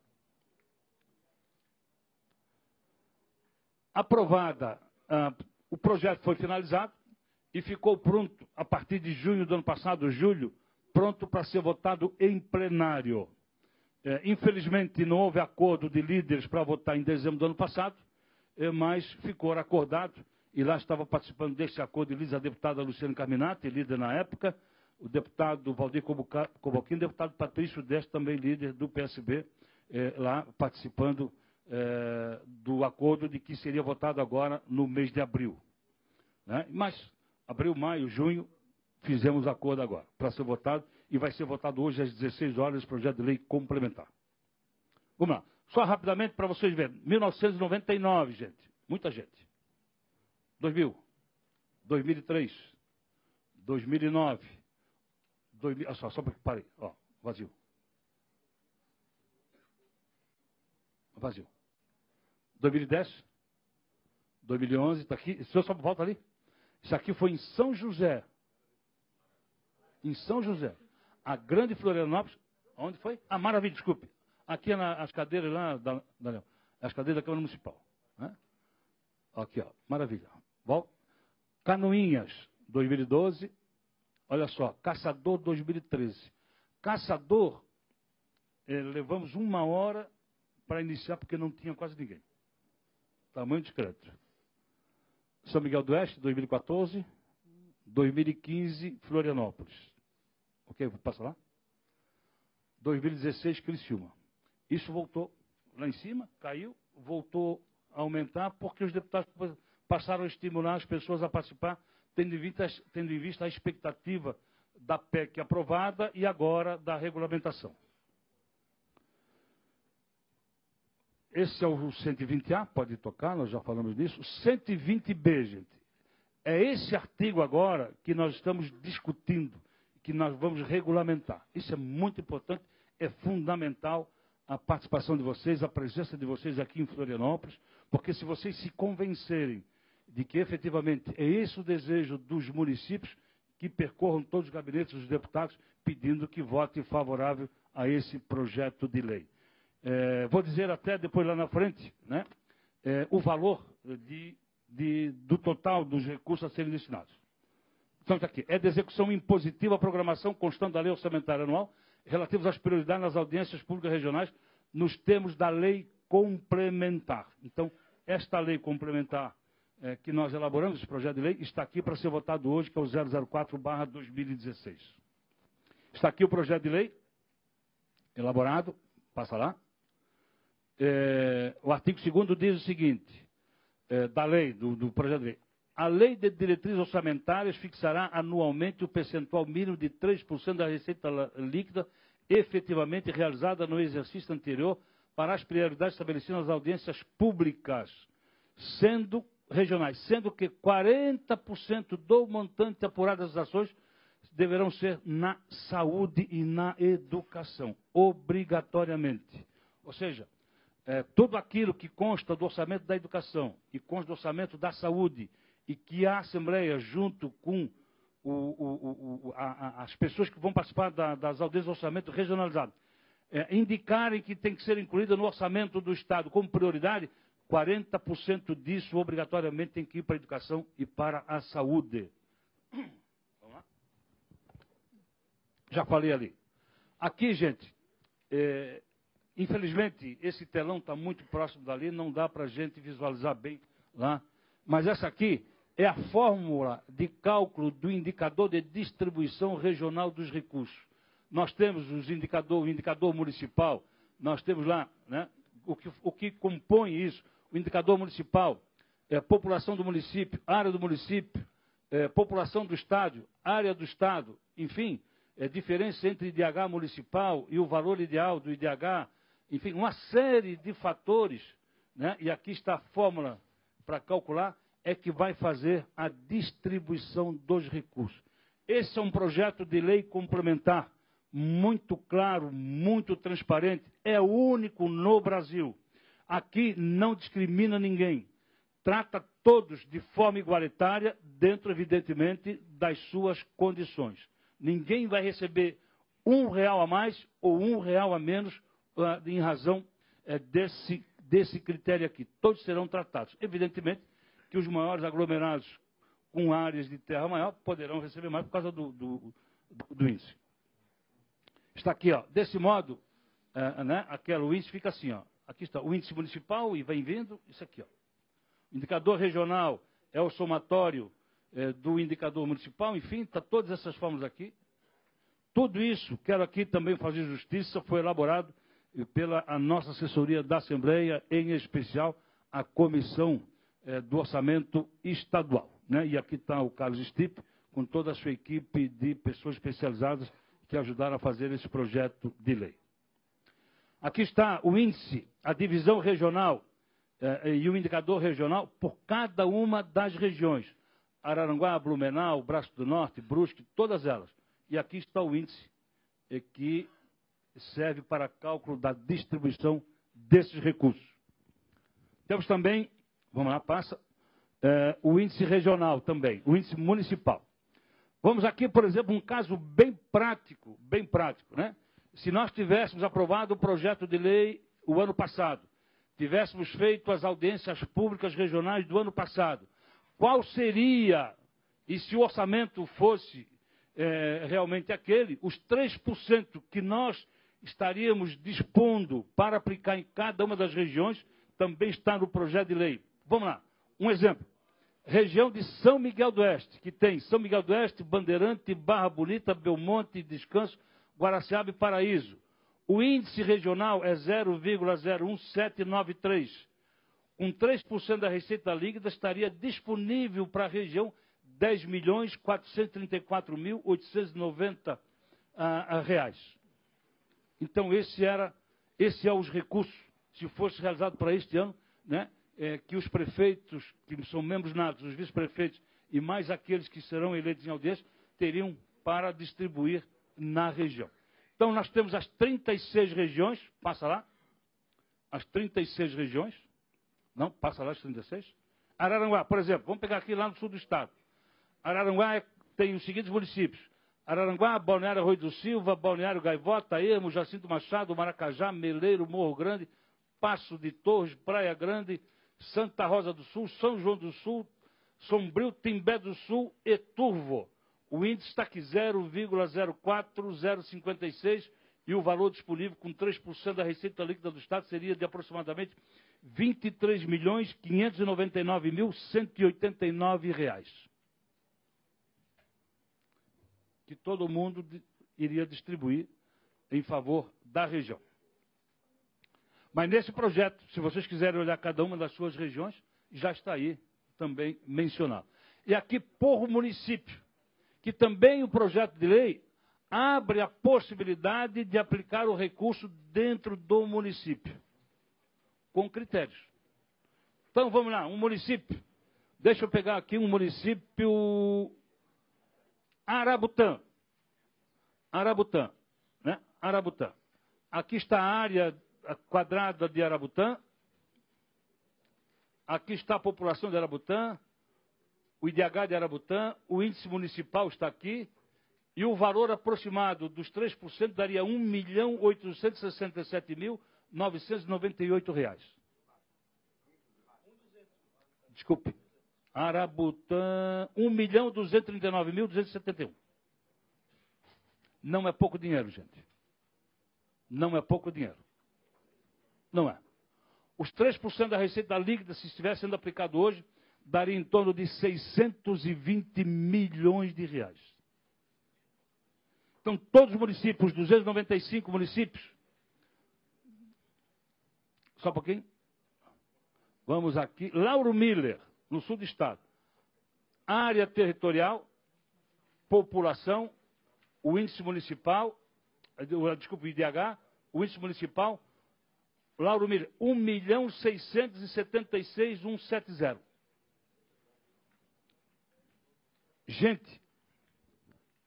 Aprovada, o projeto foi finalizado e ficou pronto, a partir de junho do ano passado, julho, pronto para ser votado em plenário. Infelizmente, não houve acordo de líderes para votar em dezembro do ano passado, mas ficou acordado, e lá estava participando deste acordo de líderes a deputada Luciana Carminati, líder na época, o deputado Valdir Cobalcini, o deputado Patrício Deste, também líder do PSB, lá participando do acordo de que seria votado agora no mês de abril. Né? Mas, abril, maio, junho, fizemos acordo agora para ser votado, e vai ser votado hoje às 16 horas esse projeto de lei complementar. Vamos lá. Só rapidamente para vocês verem. 1999, gente. Muita gente. 2000. 2003. 2009. 2000, só para que parei. Ó, vazio. Vazio. 2010. 2011. Está aqui. O senhor só volta ali. Isso aqui foi em São José. Em São José. A Grande Florianópolis. Onde foi? Ah, maravilha, desculpe. Aqui as cadeiras lá, Daniel, as cadeiras da Câmara Municipal. Né? Aqui, ó, maravilha. Bom, Canoinhas, 2012. Olha só, Caçador, 2013. Caçador, levamos 1 hora para iniciar, porque não tinha quase ninguém. Tamanho discreto. São Miguel do Oeste, 2014. 2015, Florianópolis. Ok, vou passar lá. 2016, Criciúma. Isso voltou lá em cima, caiu, voltou a aumentar, porque os deputados passaram a estimular as pessoas a participar, tendo em vista a expectativa da PEC aprovada e agora da regulamentação. Esse é o 120A, pode tocar, nós já falamos disso. 120B, gente. É esse artigo agora que nós estamos discutindo, que nós vamos regulamentar. Isso é muito importante, é fundamental a participação de vocês, a presença de vocês aqui em Florianópolis, porque se vocês se convencerem de que efetivamente é esse o desejo dos municípios, que percorram todos os gabinetes dos deputados pedindo que votem favorável a esse projeto de lei. Vou dizer até depois lá na frente, né, o valor do total dos recursos a serem destinados. Então, está aqui. É de execução impositiva a programação constante da lei orçamentária anual relativos às prioridades nas audiências públicas regionais nos termos da lei complementar. Então, esta lei complementar que nós elaboramos, esse projeto de lei, está aqui para ser votado hoje, que é o 004/2016. Está aqui o projeto de lei elaborado, passa lá. O artigo 2º diz o seguinte, da lei, do projeto de lei. A lei de diretrizes orçamentárias fixará anualmente o percentual mínimo de 3% da receita líquida efetivamente realizada no exercício anterior para as prioridades estabelecidas nas audiências públicas, sendo regionais, sendo que 40% do montante apurado das ações deverão ser na saúde e na educação, obrigatoriamente. Ou seja, tudo aquilo que consta do orçamento da educação e consta do orçamento da saúde e que a Assembleia, junto com as pessoas que vão participar das audiências do orçamento regionalizado, indicarem que tem que ser incluída no orçamento do Estado como prioridade, 40% disso obrigatoriamente tem que ir para a educação e para a saúde. Vamos lá? Já falei ali. Aqui, gente, infelizmente, esse telão está muito próximo dali, não dá para a gente visualizar bem lá. Mas essa aqui é a fórmula de cálculo do indicador de distribuição regional dos recursos. Nós temos o indicador municipal, nós temos lá, né, o que compõe isso. O indicador municipal população do município, área do município, população do estádio, área do estado, enfim, diferença entre IDH municipal e o valor ideal do IDH, enfim, uma série de fatores, né? E aqui está a fórmula para calcular, é que vai fazer a distribuição dos recursos. Esse é um projeto de lei complementar, muito claro, muito transparente, é o único no Brasil. Aqui não discrimina ninguém, trata todos de forma igualitária, dentro, evidentemente, das suas condições. Ninguém vai receber R$1 a mais ou R$1 a menos em razão desse critério aqui. Todos serão tratados. Evidentemente que os maiores aglomerados com áreas de terra maior poderão receber mais por causa do índice. Está aqui, ó. Desse modo, né, o índice fica assim, ó. Aqui está o índice municipal e vem vindo, isso aqui, ó. O indicador regional é o somatório do indicador municipal, enfim, está todas essas fórmulas aqui. Tudo isso, quero aqui também fazer justiça, foi elaborado pela a nossa assessoria da Assembleia, em especial a Comissão do Orçamento Estadual, né? E aqui está o Carlos Stipe, com toda a sua equipe de pessoas especializadas que ajudaram a fazer esse projeto de lei. Aqui está o índice, a divisão regional e o indicador regional por cada uma das regiões. Araranguá, Blumenau, Braço do Norte, Brusque, todas elas. E aqui está o índice que serve para cálculo da distribuição desses recursos. Temos também, vamos lá, passa, o índice regional também, o índice municipal. Vamos aqui, por exemplo, um caso bem prático, né? Se nós tivéssemos aprovado o projeto de lei o ano passado, tivéssemos feito as audiências públicas regionais do ano passado, qual seria, e se o orçamento fosse realmente aquele, os 3% que nós estaríamos dispondo para aplicar em cada uma das regiões, também está no projeto de lei. Vamos lá, um exemplo. Região de São Miguel do Oeste, que tem São Miguel do Oeste, Bandeirante, Barra Bonita, Belmonte, Descanso, Guaraciaba e Paraíso. O índice regional é 0,01793. Com 3% da receita líquida estaria disponível para a região R$10.434.890 reais. Então, esse é os recursos, se fosse realizado para este ano, né, que os prefeitos, que são membros natos, os vice-prefeitos e mais aqueles que serão eleitos em audiência, teriam para distribuir na região. Então, nós temos as 36 regiões, passa lá, as 36 regiões, não, passa lá as 36. Araranguá, por exemplo, vamos pegar aqui lá no sul do estado. Araranguá tem os seguintes municípios: Araranguá, Balneário Arroio do Silva, Balneário Gaivota, Ermo, Jacinto Machado, Maracajá, Meleiro, Morro Grande, Passo de Torres, Praia Grande, Santa Rosa do Sul, São João do Sul, Sombrio, Timbé do Sul e Turvo. O índice está aqui 0,04056 e o valor disponível com 3% da receita líquida do Estado seria de aproximadamente R$23.599.189. Que todo mundo iria distribuir em favor da região. Mas nesse projeto, se vocês quiserem olhar cada uma das suas regiões, já está aí também mencionado. E aqui por município, que também o projeto de lei abre a possibilidade de aplicar o recurso dentro do município, com critérios. Então vamos lá, um município, deixa eu pegar aqui um município, Arabutã, né? Arabutã. Aqui está a área quadrada de Arabutã, aqui está a população de Arabutã, o IDH de Arabutã, o índice municipal está aqui, e o valor aproximado dos 3% daria R$1.867.998. Desculpe. Arabutã, R$1.239.271. Não é pouco dinheiro, gente. Não é pouco dinheiro. Não é. Os 3% da receita líquida, se estivesse sendo aplicado hoje, daria em torno de R$620 milhões. Então, todos os municípios, 295 municípios. Só um pouquinho. Vamos aqui. Lauro Miller. no sul do estado. Área territorial, população, o índice municipal, desculpa, o IDH, o índice municipal, Lauro Miller, 1.676.170. Gente,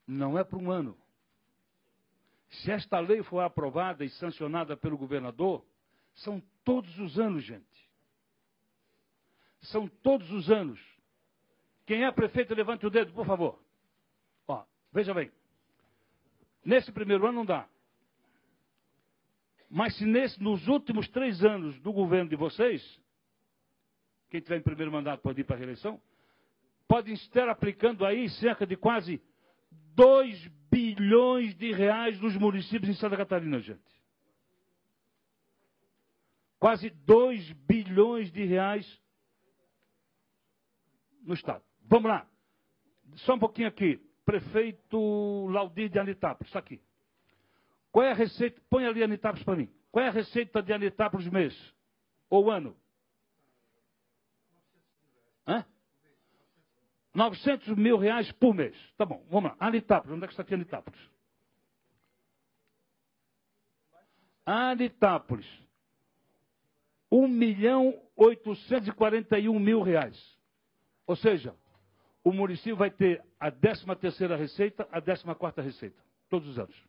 não é para um ano. Se esta lei for aprovada e sancionada pelo governador, são todos os anos, gente. São todos os anos. Quem é prefeito, levante o dedo, por favor. Ó, veja bem. Nesse primeiro ano não dá. Mas se nos últimos 3 anos do governo de vocês, quem tiver em primeiro mandato pode ir para a reeleição, podem estar aplicando aí cerca de quase 2 bilhões de reais nos municípios em Santa Catarina, gente. Quase 2 bilhões de reais no estado. Vamos lá. Só um pouquinho aqui. Prefeito Laudir de Anitápolis, está aqui. Qual é a receita? Põe ali Anitápolis para mim. Qual é a receita de Anitápolis mês? Ou ano? 900 mil reais por mês. Tá bom, vamos lá. Anitápolis, onde é que está aqui Anitápolis? Anitápolis. 1.841.000 reais. Ou seja, o município vai ter a 13ª receita, a 14ª receita. Todos os anos.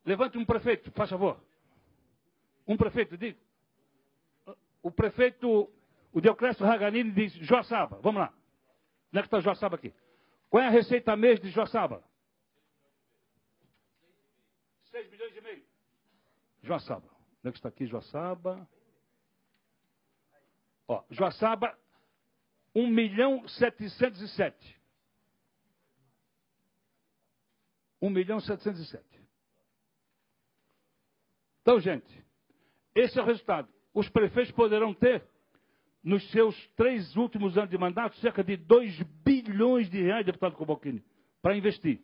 Levante um prefeito, faz favor. Um prefeito, diga. O prefeito, o Deoclésio Raganini diz Joaçaba. Vamos lá. Onde é que está Joaçaba aqui? Qual é a receita mês de Joaçaba? 6 milhões e meio. Joaçaba. Onde é que está aqui Joaçaba? Ó, Joaçaba, 1.707.000. 1.707.000. Então, gente, esse é o resultado. Os prefeitos poderão ter, nos seus 3 últimos anos de mandato, cerca de 2 bilhões de reais, deputado Cobalcini, para investir.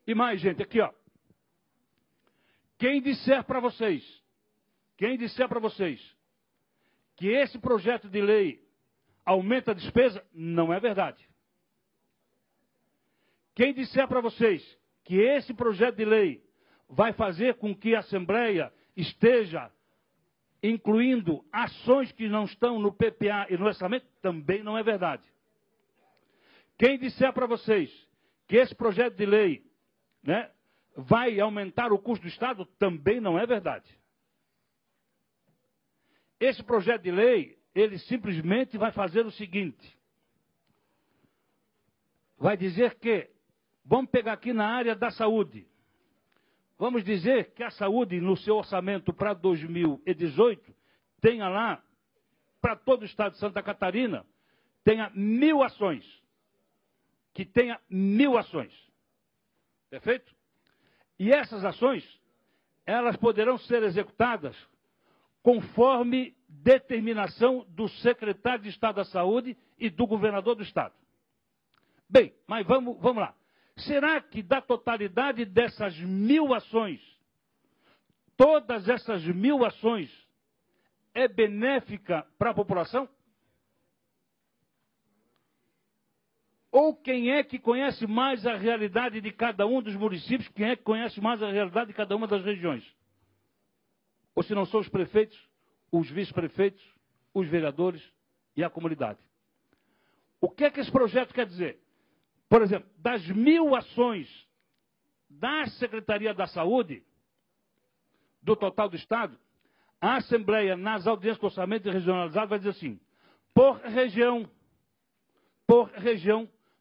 E mais, gente, aqui, ó. Quem disser para vocês que esse projeto de lei aumenta a despesa, não é verdade. Quem disser para vocês que esse projeto de lei vai fazer com que a Assembleia esteja incluindo ações que não estão no PPA e no orçamento, também não é verdade. Quem disser para vocês que esse projeto de lei, né, vai aumentar o custo do Estado, também não é verdade. Esse projeto de lei, ele simplesmente vai fazer o seguinte. Vai dizer que, vamos pegar aqui na área da saúde. Vamos dizer que a saúde, no seu orçamento para 2018, tenha lá, para todo o estado de Santa Catarina, tenha 1.000 ações. Que tenha 1.000 ações. Perfeito? E essas ações, elas poderão ser executadas conforme determinação do secretário de Estado da Saúde e do governador do estado. Bem, mas vamos lá. Será que da totalidade dessas 1.000 ações, todas essas 1.000 ações é benéfica para a população? Ou quem é que conhece mais a realidade de cada um dos municípios, quem é que conhece mais a realidade de cada uma das regiões? Ou se não são os prefeitos, os vice-prefeitos, os vereadores e a comunidade. O que é que esse projeto quer dizer? Por exemplo, das 1.000 ações da Secretaria da Saúde, do total do Estado, a Assembleia, nas audiências com orçamento regionalizado, vai dizer assim, por região,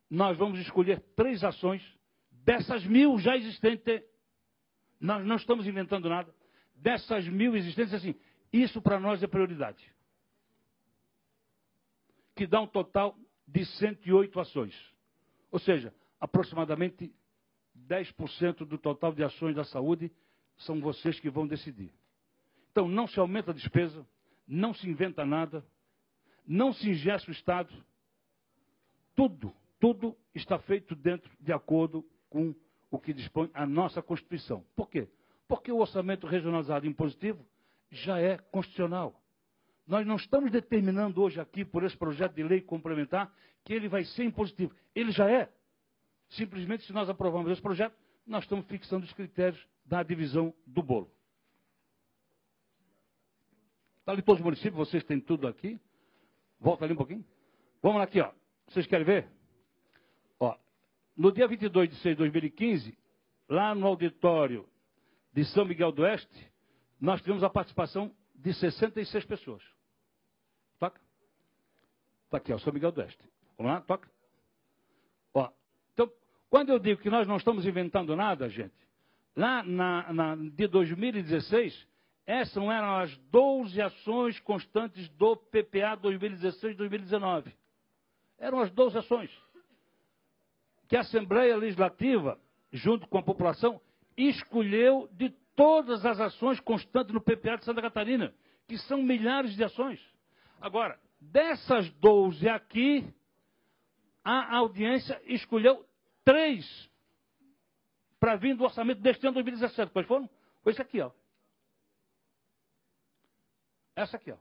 nós vamos escolher 3 ações, dessas 1.000 já existentes, nós não estamos inventando nada, dessas 1.000 existentes, assim, isso para nós é prioridade. Que dá um total de 108 ações. Ou seja, aproximadamente 10% do total de ações da saúde são vocês que vão decidir. Então, não se aumenta a despesa, não se inventa nada, não se ingessa o Estado. Tudo está feito de acordo com o que dispõe a nossa Constituição. Por quê? Porque o orçamento regionalizado impositivo já é constitucional. Nós não estamos determinando hoje aqui, por esse projeto de lei complementar, que ele vai ser impositivo. Ele já é. Simplesmente, se nós aprovamos esse projeto, nós estamos fixando os critérios da divisão do bolo. Está ali todos os municípios, vocês têm tudo aqui. Volta ali um pouquinho. Vamos lá aqui, ó. Vocês querem ver? Ó, no dia 22 de 6 de 2015, lá no auditório de São Miguel do Oeste, nós tivemos a participação de 66 pessoas. Toca? Está aqui, ó, São Miguel do Oeste. Vamos lá, toca. Ó, então, quando eu digo que nós não estamos inventando nada, gente, lá de 2016, essas eram as 12 ações constantes do PPA 2016-2019. Eram as 12 ações que a Assembleia Legislativa, junto com a população, escolheu de todas as ações constantes no PPA de Santa Catarina, que são milhares de ações. Agora, dessas 12 aqui, a audiência escolheu 3 para vir do orçamento deste ano 2017. Quais foram? Foi esse aqui, ó. Essa aqui, ó.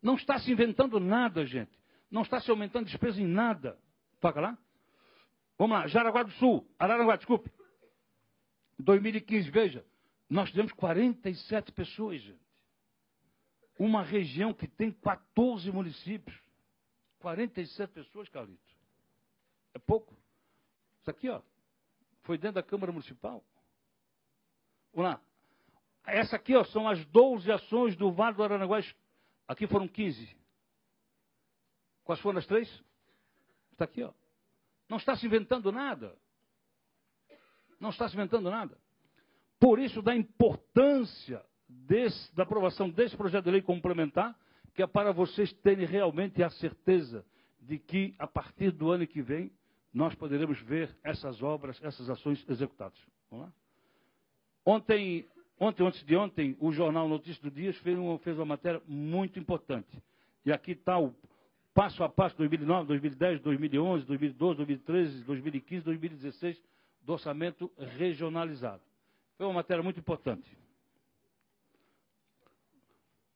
Não está se inventando nada, gente. Não está se aumentando despesa em nada. Toca lá. Vamos lá. Jaraguá do Sul. Araranguá, desculpe. 2015, veja. Nós tivemos 47 pessoas, gente. Uma região que tem 14 municípios. 47 pessoas, Carlito. É pouco. Isso aqui, ó. Foi dentro da Câmara Municipal. Vamos lá. Essa aqui, ó, são as 12 ações do Vale do Araranguá. Aqui foram 15. Quais foram as 3? Está aqui, ó. Não está se inventando nada. Não está se inventando nada. Por isso, da importância da aprovação desse projeto de lei complementar, que é para vocês terem realmente a certeza de que, a partir do ano que vem, nós poderemos ver essas obras, essas ações executadas. Vamos lá? Ontem, antes de ontem, o jornal Notícias do Dias fez uma matéria muito importante. E aqui está o passo a passo 2009, 2010, 2011, 2012, 2013, 2015, 2016 do orçamento regionalizado. Foi uma matéria muito importante.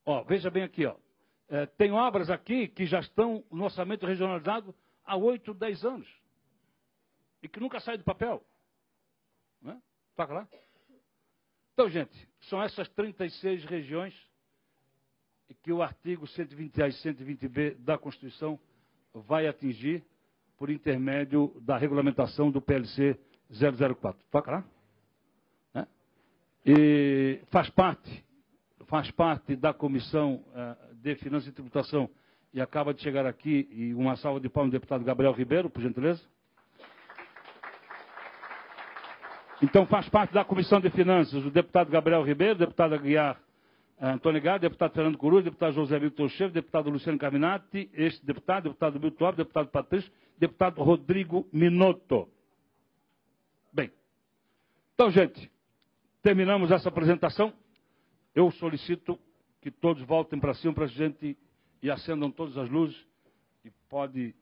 Ó, veja bem aqui, ó. Tem obras aqui que já estão no orçamento regionalizado há 8, 10 anos. E que nunca saem do papel. Né? Toca lá. Então, gente, são essas 36 regiões que o artigo 120A e 120B da Constituição vai atingir por intermédio da regulamentação do PLC 004. Toca lá. Né? E faz parte da Comissão de Finanças e Tributação, e acaba de chegar aqui, e uma salva de palmas do deputado Gabriel Ribeiro, por gentileza. Então, faz parte da Comissão de Finanças o deputado Gabriel Ribeiro, deputado Aguiar Antônio Gado, deputado Fernando Coruja, deputado José Milton Chefe, deputado Luciano Caminati, este deputado Milton Alves, deputado Patrício, deputado Rodrigo Minotto. Bem, então, gente, terminamos essa apresentação. Eu solicito que todos voltem para cima para a gente e acendam todas as luzes. E pode...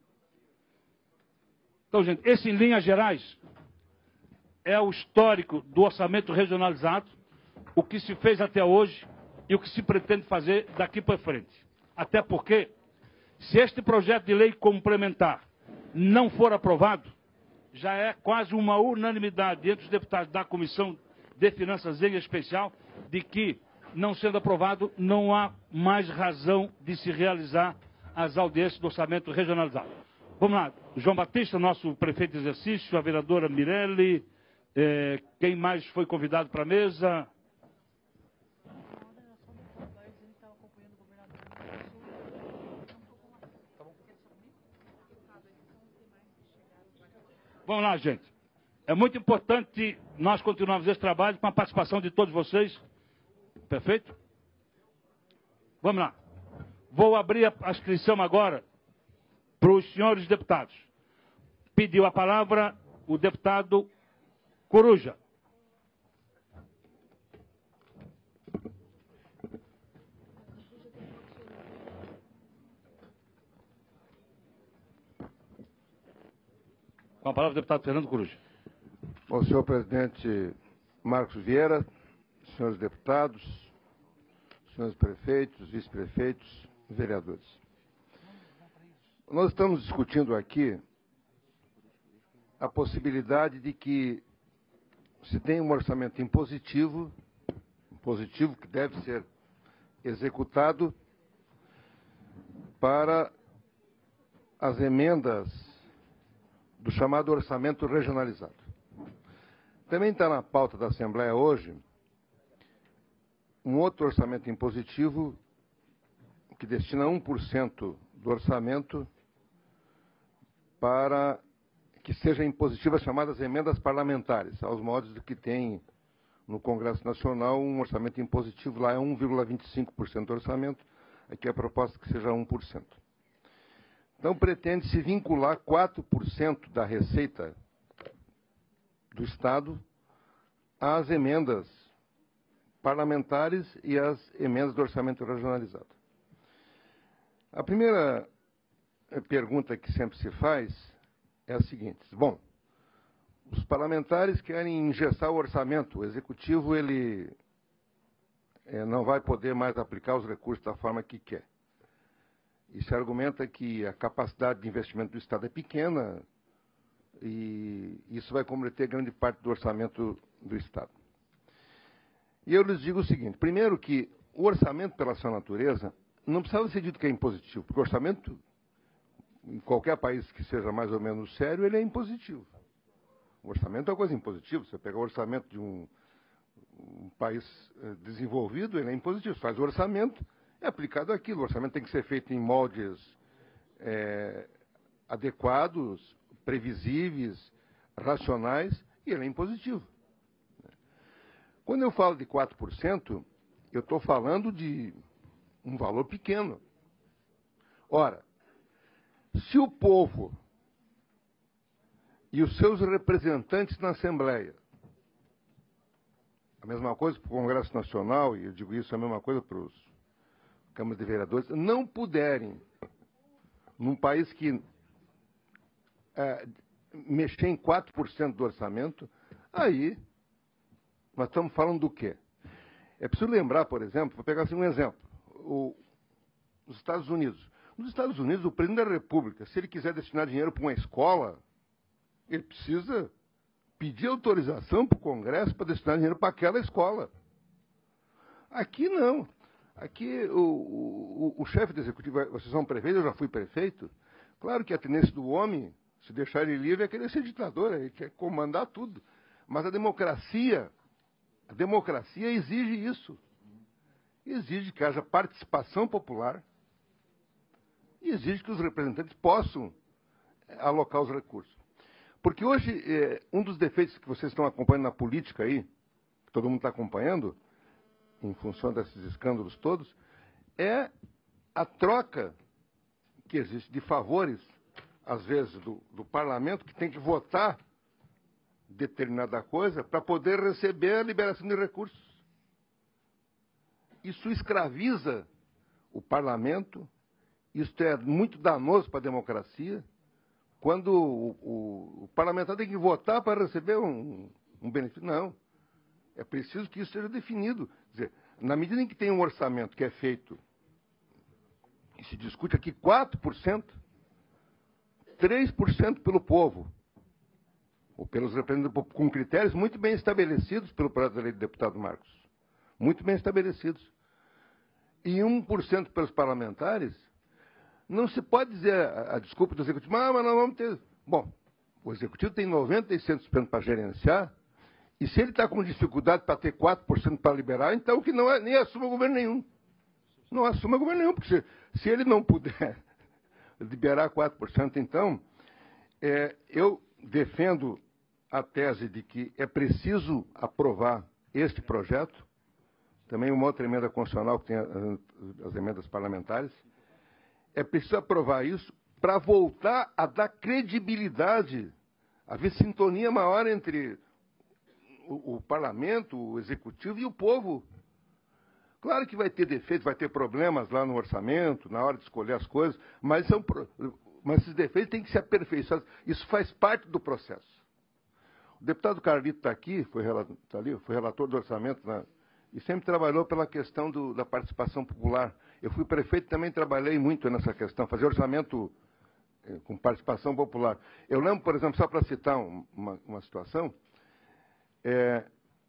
Então, gente, esse em linhas gerais é o histórico do orçamento regionalizado, o que se fez até hoje e o que se pretende fazer daqui para frente. Até porque, se este projeto de lei complementar não for aprovado, já é quase uma unanimidade entre os deputados da Comissão de Finanças em especial, de que, não sendo aprovado, não há mais razão de se realizar as audiências do orçamento regionalizado. Vamos lá, João Batista, nosso prefeito de exercício, a vereadora Mirelli, quem mais foi convidado para a mesa? Vamos lá, gente. É muito importante nós continuarmos esse trabalho com a participação de todos vocês. Perfeito? Vamos lá. Vou abrir a inscrição agora para os senhores deputados. Pediu a palavra o deputado Coruja. Com a palavra o deputado Fernando Coruja. Bom, senhor presidente Marcos Vieira, senhores deputados, senhores prefeitos, vice-prefeitos, vereadores. Nós estamos discutindo aqui a possibilidade de que se tenha um orçamento impositivo que deve ser executado para as emendas do chamado orçamento regionalizado. Também está na pauta da Assembleia hoje um outro orçamento impositivo que destina 1% do orçamento para que seja impositiva as chamadas emendas parlamentares, aos modos do que tem no Congresso Nacional um orçamento impositivo, lá é 1,25% do orçamento, aqui a proposta é que seja 1%. Então pretende-se vincular 4% da receita do Estado às emendas parlamentares e às emendas do orçamento regionalizado. A primeira pergunta que sempre se faz é a seguinte: bom, os parlamentares querem engessar o orçamento, o executivo ele não vai poder mais aplicar os recursos da forma que quer. E se argumenta que a capacidade de investimento do Estado é pequena e isso vai comprometer grande parte do orçamento do Estado. E eu lhes digo o seguinte: primeiro que o orçamento, pela sua natureza, não precisava ser dito que é impositivo, porque o orçamento, em qualquer país que seja mais ou menos sério, ele é impositivo. O orçamento é uma coisa impositiva. Você pegar o orçamento de um país desenvolvido, ele é impositivo. Você faz o orçamento, é aplicado aquilo. O orçamento tem que ser feito em moldes adequados, previsíveis, racionais, e ele é impositivo. Quando eu falo de 4%, eu estou falando de um valor pequeno. Ora, se o povo e os seus representantes na Assembleia, a mesma coisa para o Congresso Nacional, e eu digo isso a mesma coisa para os câmaras de vereadores, não puderem, num país que mexer em 4% do orçamento, aí nós estamos falando do quê? É preciso lembrar, por exemplo, vou pegar assim um exemplo, os Estados Unidos. Nos Estados Unidos, o presidente da República, se ele quiser destinar dinheiro para uma escola, ele precisa pedir autorização para o Congresso para destinar dinheiro para aquela escola. Aqui não. Aqui o chefe do executivo, vocês são prefeitos, eu já fui prefeito. Claro que a tendência do homem, se deixar ele livre, é querer ser ditador, ele quer comandar tudo. Mas a democracia exige isso. Exige que haja participação popular e exige que os representantes possam alocar os recursos. Porque hoje, um dos defeitos que vocês estão acompanhando na política aí, que todo mundo está acompanhando, em função desses escândalos todos, é a troca que existe de favores, às vezes, do parlamento, que tem que votar determinada coisa para poder receber a liberação de recursos. Isso escraviza o parlamento, isso é muito danoso para a democracia, quando o parlamentar tem que votar para receber um benefício. Não. É preciso que isso seja definido. Quer dizer, na medida em que tem um orçamento que é feito, e se discute aqui 4%, 3% pelo povo, ou pelos representantes, com critérios muito bem estabelecidos pelo projeto da lei do deputado Marcos. Muito bem estabelecidos. E 1% pelos parlamentares, não se pode dizer a desculpa do Executivo, mas nós vamos ter... Bom, o Executivo tem 96% para gerenciar, e se ele está com dificuldade para ter 4% para liberar, então que não nem assuma governo nenhum. Não assuma governo nenhum, porque se ele não puder liberar 4%, então, eu defendo a tese de que é preciso aprovar este projeto, também uma outra emenda constitucional que tem as emendas parlamentares, é preciso aprovar isso para voltar a dar credibilidade, a haver sintonia maior entre o parlamento, o executivo e o povo. Claro que vai ter defeitos, vai ter problemas lá no orçamento, na hora de escolher as coisas, mas esses defeitos têm que ser aperfeiçoados. Isso faz parte do processo. O deputado Carlito está aqui, foi relator do orçamento e sempre trabalhou pela questão da participação popular. Eu fui prefeito e também trabalhei muito nessa questão, fazer orçamento com participação popular. Eu lembro, por exemplo, só para citar uma situação,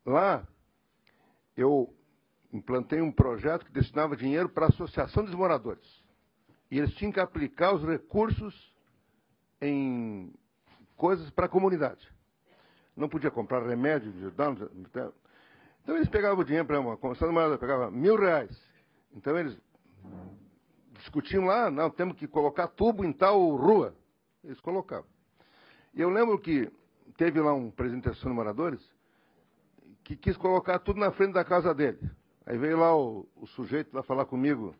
lá eu implantei um projeto que destinava dinheiro para a Associação dos Moradores. E eles tinham que aplicar os recursos em coisas para a comunidade. Não podia comprar remédio, então eles pegavam o dinheiro para uma comissão de moradores, pegava R$1.000. Então eles discutiam lá, não, temos que colocar tubo em tal rua. Eles colocavam. E eu lembro que teve lá um presidente da Associação de Moradores que quis colocar tudo na frente da casa dele. Aí veio lá o sujeito lá falar comigo,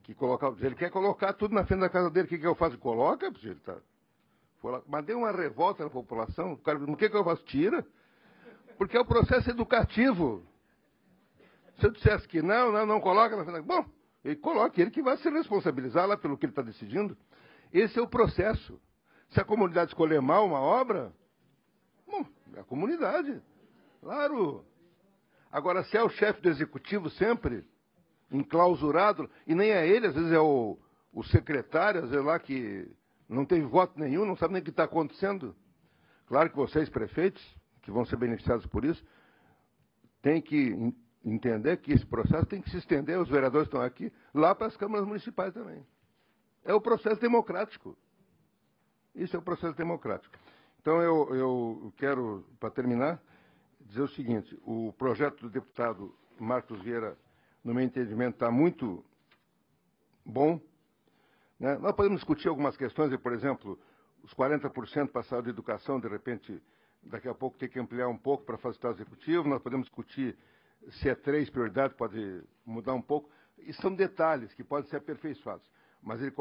que colocava, ele quer colocar tudo na frente da casa dele, o que eu faço? Coloca, ele tá. Mas deu uma revolta na população, o cara, o que eu faço? Tira. Porque é o processo educativo. Se eu dissesse que não coloca na frente da... Bom, ele coloca, ele que vai se responsabilizar lá pelo que ele está decidindo. Esse é o processo. Se a comunidade escolher mal uma obra, bom, é a comunidade. Claro. Agora, se é o chefe do executivo sempre enclausurado, e nem é ele, às vezes é o secretário, às vezes lá que não teve voto nenhum, não sabe nem o que está acontecendo. Claro que vocês, prefeitos, que vão ser beneficiados por isso, têm que entender que esse processo tem que se estender, os vereadores estão aqui, lá para as câmaras municipais também. É o processo democrático. Isso é o processo democrático. Então, eu quero, para terminar, dizer o seguinte, o projeto do deputado Marcos Vieira, no meu entendimento, está muito bom. Né? Nós podemos discutir algumas questões, por exemplo, os 40% para a saúde e educação, de repente, daqui a pouco tem que ampliar um pouco para facilitar o executivo. Nós podemos discutir se é 3 prioridades, pode mudar um pouco. E são detalhes que podem ser aperfeiçoados. Mas ele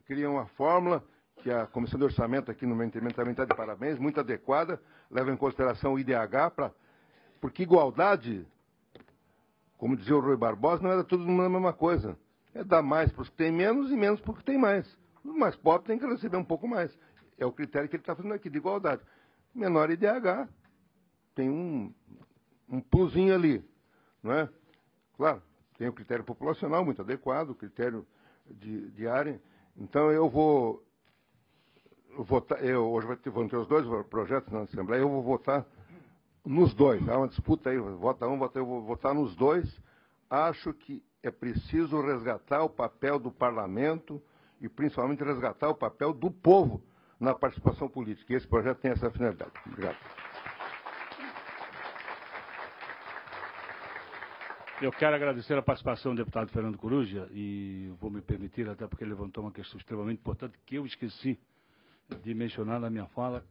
cria uma fórmula que a Comissão de Orçamento aqui no meu entendimento também está de parabéns, muito adequada, leva em consideração o IDH, porque igualdade, como dizia o Rui Barbosa, não era tudo a mesma coisa. É dar mais para os que têm menos e menos para os que têm mais. Os mais pobres têm que receber um pouco mais. É o critério que ele está fazendo aqui, de igualdade. Menor IDH, tem um plusinho ali. Não é? Claro, tem o critério populacional muito adequado, o critério de área. Então, eu vou votar, hoje vão ter os 2 projetos na Assembleia, eu vou votar nos 2. Há uma disputa aí, vota um, eu vou votar nos 2. Acho que é preciso resgatar o papel do parlamento e principalmente resgatar o papel do povo na participação política. E esse projeto tem essa finalidade. Obrigado. Eu quero agradecer a participação do deputado Fernando Coruja e vou me permitir, até porque ele levantou uma questão extremamente importante que eu esqueci de mencionar na minha fala,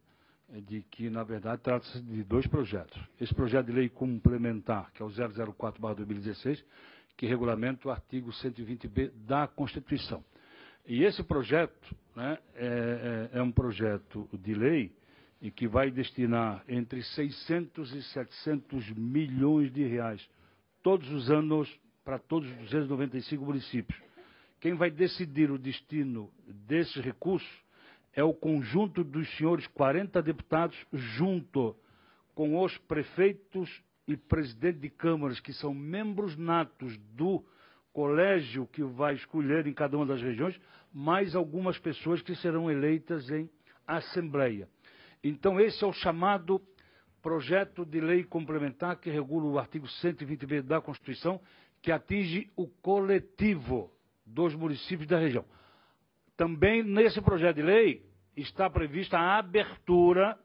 de que, na verdade, trata-se de 2 projetos. Esse projeto de lei complementar, que é o 004/2016, que regulamenta o artigo 120b da Constituição. E esse projeto, né, é um projeto de lei e que vai destinar entre 600 e 700 milhões de reais todos os anos para todos os 295 municípios. Quem vai decidir o destino desses recursos é o conjunto dos senhores 40 deputados, junto com os prefeitos e presidentes de câmaras, que são membros natos do colégio que vai escolher em cada uma das regiões, mais algumas pessoas que serão eleitas em assembleia. Então, esse é o chamado projeto de lei complementar que regula o artigo 120b da Constituição, que atinge o coletivo dos municípios da região. Também nesse projeto de lei está prevista a abertura,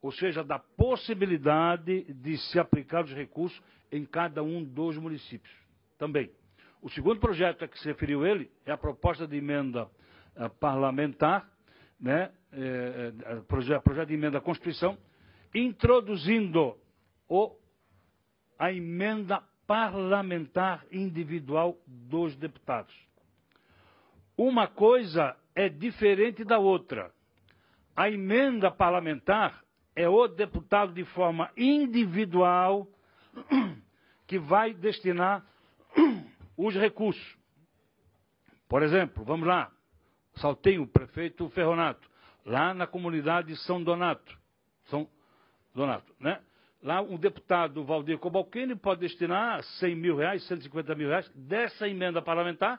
ou seja, da possibilidade de se aplicar os recursos em cada um dos municípios. Também. O segundo projeto a que se referiu ele é a proposta de emenda parlamentar, né, projeto de emenda à Constituição, introduzindo a emenda parlamentar individual dos deputados. Uma coisa é diferente da outra. A emenda parlamentar é o deputado de forma individual que vai destinar os recursos. Por exemplo, vamos lá, Saltinho, o prefeito Ferronato, lá na comunidade de São Donato, né? Lá um deputado, Valdir Cobalcini, pode destinar R$100 mil, R$150 mil dessa emenda parlamentar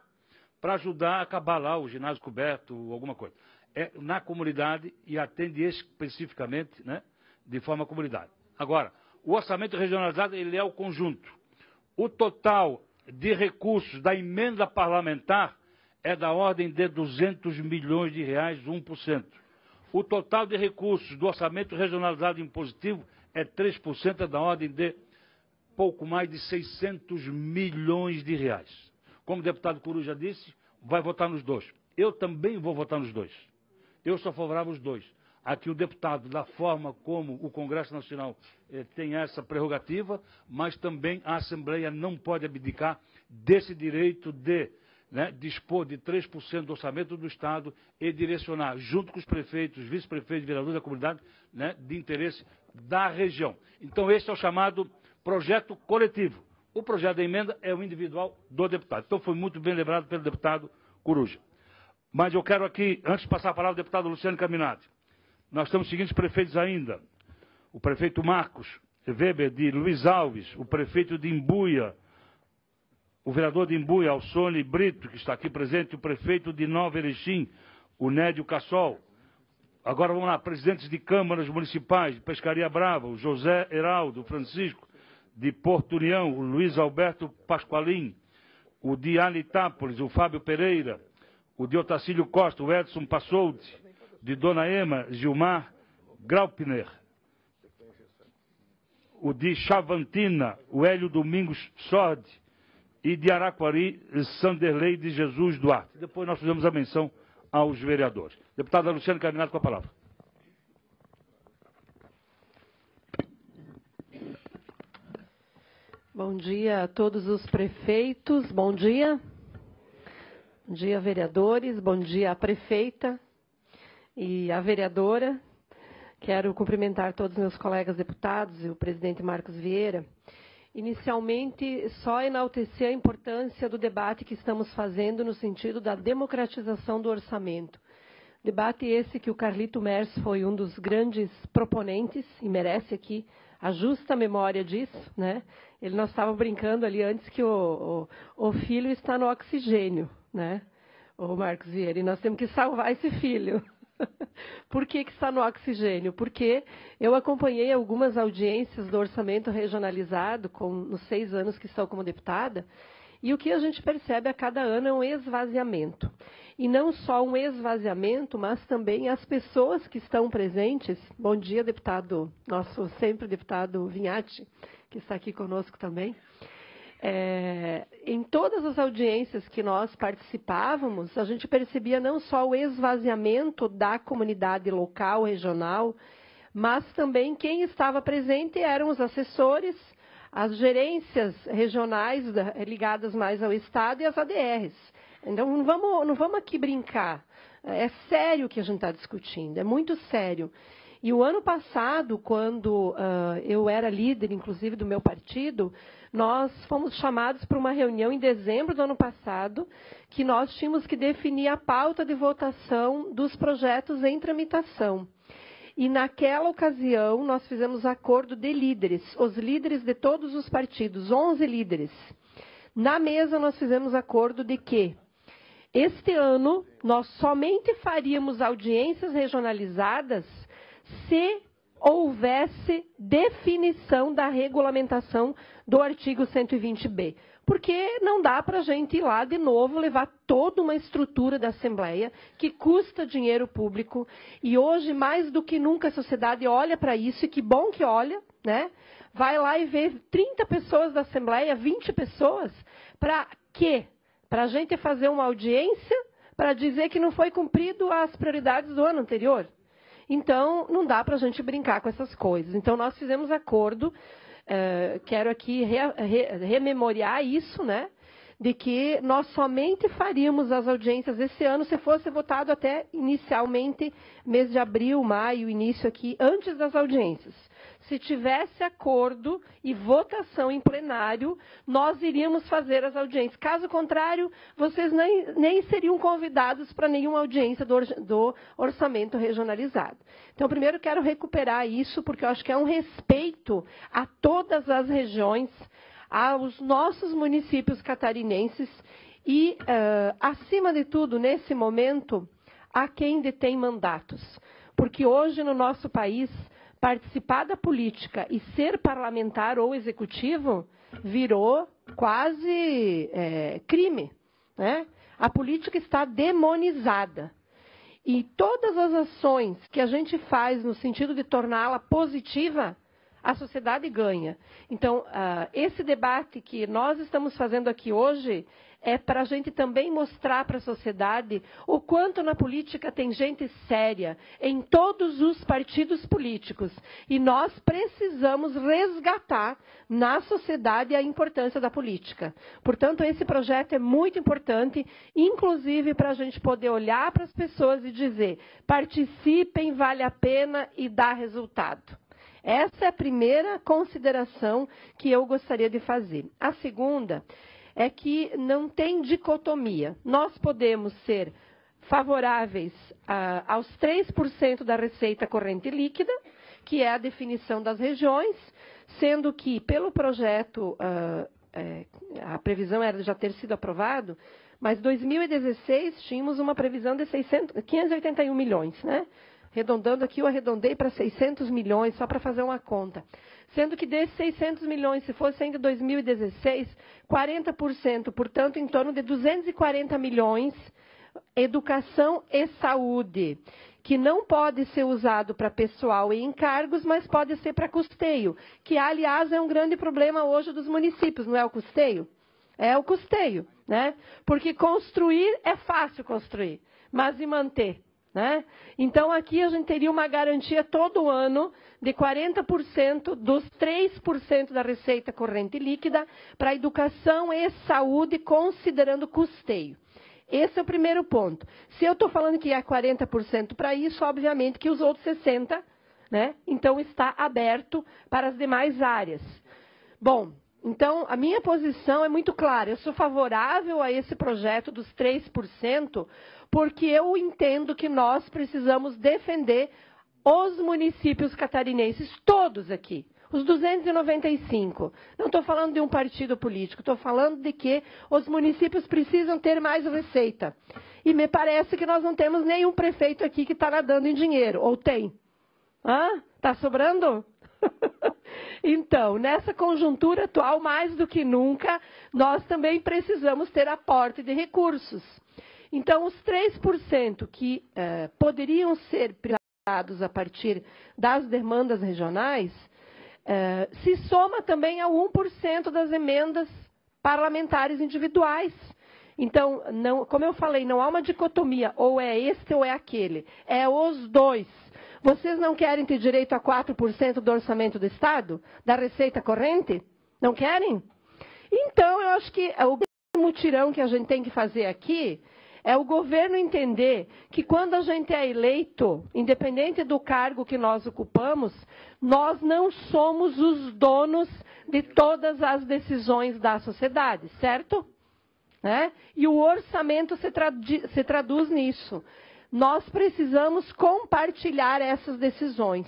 para ajudar a acabar lá o ginásio coberto, alguma coisa. É na comunidade e atende especificamente, né, de forma à comunidade. Agora, o orçamento regionalizado, ele é o conjunto. O total de recursos da emenda parlamentar é da ordem de R$200 milhões, 1%. O total de recursos do orçamento regionalizado impositivo é 3%, é da ordem de pouco mais de R$600 milhões. Como o deputado Coruja disse, vai votar nos dois. Eu também vou votar nos dois. Eu sou favorável aos dois. Aqui o deputado, da forma como o Congresso Nacional tem essa prerrogativa, mas também a Assembleia não pode abdicar desse direito de, né, dispor de 3% do orçamento do Estado e direcionar, junto com os prefeitos, vice-prefeitos, vereadores da comunidade, né, de interesse da região. Então, esse é o chamado projeto coletivo. O projeto da emenda é o individual do deputado. Então, foi muito bem lembrado pelo deputado Coruja. Mas eu quero aqui, antes de passar a palavra ao deputado Luciano Caminati, nós temos os seguintes prefeitos ainda. O prefeito Marcos Weber, de Luiz Alves, o prefeito de Imbuia, o vereador de Imbuia, Alcione Brito, que está aqui presente, o prefeito de Nova Erechim, o Nédio Cassol. Agora vamos lá, presidentes de câmaras municipais de Pescaria Brava, o José Heraldo Francisco, de Porto União, o Luiz Alberto Pasqualim, o de Anitápolis, o Fábio Pereira, o de Otacílio Costa, o Edson Passoldi, de Dona Ema Gilmar Graupner, o de Chavantina, o Hélio Domingos Sorde, e de Araquari, Sanderlei de Jesus Duarte. Depois nós fizemos a menção aos vereadores. Deputada Luciana Caminati, com a palavra. Bom dia a todos os prefeitos, bom dia. Bom dia, vereadores, bom dia à prefeita e à vereadora. Quero cumprimentar todos os meus colegas deputados e o presidente Marcos Vieira. Inicialmente, só enaltecer a importância do debate que estamos fazendo no sentido da democratização do orçamento. Debate esse que o Carlito Mers foi um dos grandes proponentes e merece aqui a justa memória disso, né? Nós estávamos brincando ali antes que o filho está no oxigênio, né? O Marcos Vieira, e nós temos que salvar esse filho. Por que está no oxigênio? Porque eu acompanhei algumas audiências do orçamento regionalizado nos 6 anos que estou como deputada, e o que a gente percebe a cada ano é um esvaziamento. E não só um esvaziamento, mas também as pessoas que estão presentes. Bom dia, deputado, nosso sempre deputado Vinhati, que está aqui conosco também. Em todas as audiências que nós participávamos, a gente percebia não só o esvaziamento da comunidade local, regional, mas também quem estava presente eram os assessores, as gerências regionais ligadas mais ao Estado e as ADRs. Então, não vamos aqui brincar. É sério o que a gente está discutindo, é muito sério. E o ano passado, quando eu era líder, inclusive, do meu partido, nós fomos chamados para uma reunião em dezembro do ano passado, que nós tínhamos que definir a pauta de votação dos projetos em tramitação. E naquela ocasião, nós fizemos acordo de líderes, os líderes de todos os partidos, 11 líderes. Na mesa, nós fizemos acordo de que este ano nós somente faríamos audiências regionalizadas se houvesse definição da regulamentação do artigo 120B. Porque não dá para a gente ir lá de novo levar toda uma estrutura da Assembleia que custa dinheiro público. E hoje, mais do que nunca, a sociedade olha para isso, e que bom que olha, né? Vai lá e vê 30 pessoas da Assembleia, 20 pessoas, para quê? Para a gente fazer uma audiência para dizer que não foi cumprido as prioridades do ano anterior. Então, não dá para a gente brincar com essas coisas. Então, nós fizemos acordo, quero aqui rememoriar isso, né? de que nós somente faríamos as audiências esse ano se fosse votado até inicialmente mês de abril, maio, início aqui, antes das audiências. Se tivesse acordo e votação em plenário, nós iríamos fazer as audiências. Caso contrário, vocês nem seriam convidados para nenhuma audiência do orçamento regionalizado. Então, primeiro, quero recuperar isso, porque eu acho que é um respeito a todas as regiões, aos nossos municípios catarinenses e, acima de tudo, nesse momento, a quem detém mandatos. Porque hoje, no nosso país, participar da política e ser parlamentar ou executivo virou quase crime, né? A política está demonizada. E todas as ações que a gente faz no sentido de torná-la positiva, a sociedade ganha. Então, esse debate que nós estamos fazendo aqui hoje é para a gente também mostrar para a sociedade o quanto na política tem gente séria em todos os partidos políticos. E nós precisamos resgatar na sociedade a importância da política. Portanto, esse projeto é muito importante, inclusive para a gente poder olhar para as pessoas e dizer: participem, vale a pena e dá resultado. Essa é a primeira consideração que eu gostaria de fazer. A segunda é que não tem dicotomia. Nós podemos ser favoráveis aos 3% da receita corrente líquida, que é a definição das regiões, sendo que, pelo projeto, a previsão era já ter sido aprovado, mas em 2016 tínhamos uma previsão de 581 milhões, né? Arredondando aqui, eu arredondei para 600 milhões, só para fazer uma conta. Sendo que desses 600 milhões, se fosse ainda 2016, 40%, portanto, em torno de 240 milhões, educação e saúde, que não pode ser usado para pessoal e encargos, mas pode ser para custeio, que, aliás, é um grande problema hoje dos municípios, não é o custeio? É o custeio, né? Porque construir é fácil construir, mas e manter? Né? Então, aqui a gente teria uma garantia todo ano de 40% dos 3% da receita corrente líquida para educação e saúde, considerando custeio. Esse é o primeiro ponto. Se eu estou falando que é 40% para isso, obviamente que os outros 60%, né? Então, está aberto para as demais áreas. Bom, então, a minha posição é muito clara. Eu sou favorável a esse projeto dos 3%, porque eu entendo que nós precisamos defender os municípios catarinenses, todos aqui, os 295. Não estou falando de um partido político, estou falando de que os municípios precisam ter mais receita. E me parece que nós não temos nenhum prefeito aqui que está nadando em dinheiro, ou tem? Está sobrando? Então, nessa conjuntura atual, mais do que nunca, nós também precisamos ter aporte de recursos. Então, os 3% que poderiam ser privatizados a partir das demandas regionais, se soma também ao 1% das emendas parlamentares individuais. Então, não, como eu falei, não há uma dicotomia, ou é este ou é aquele, é os dois. Vocês não querem ter direito a 4% do orçamento do Estado? Da receita corrente? Não querem? Então, eu acho que o mutirão que a gente tem que fazer aqui é o governo entender que quando a gente é eleito, independente do cargo que nós ocupamos, nós não somos os donos de todas as decisões da sociedade, certo? Né? E o orçamento se traduz nisso. Nós precisamos compartilhar essas decisões.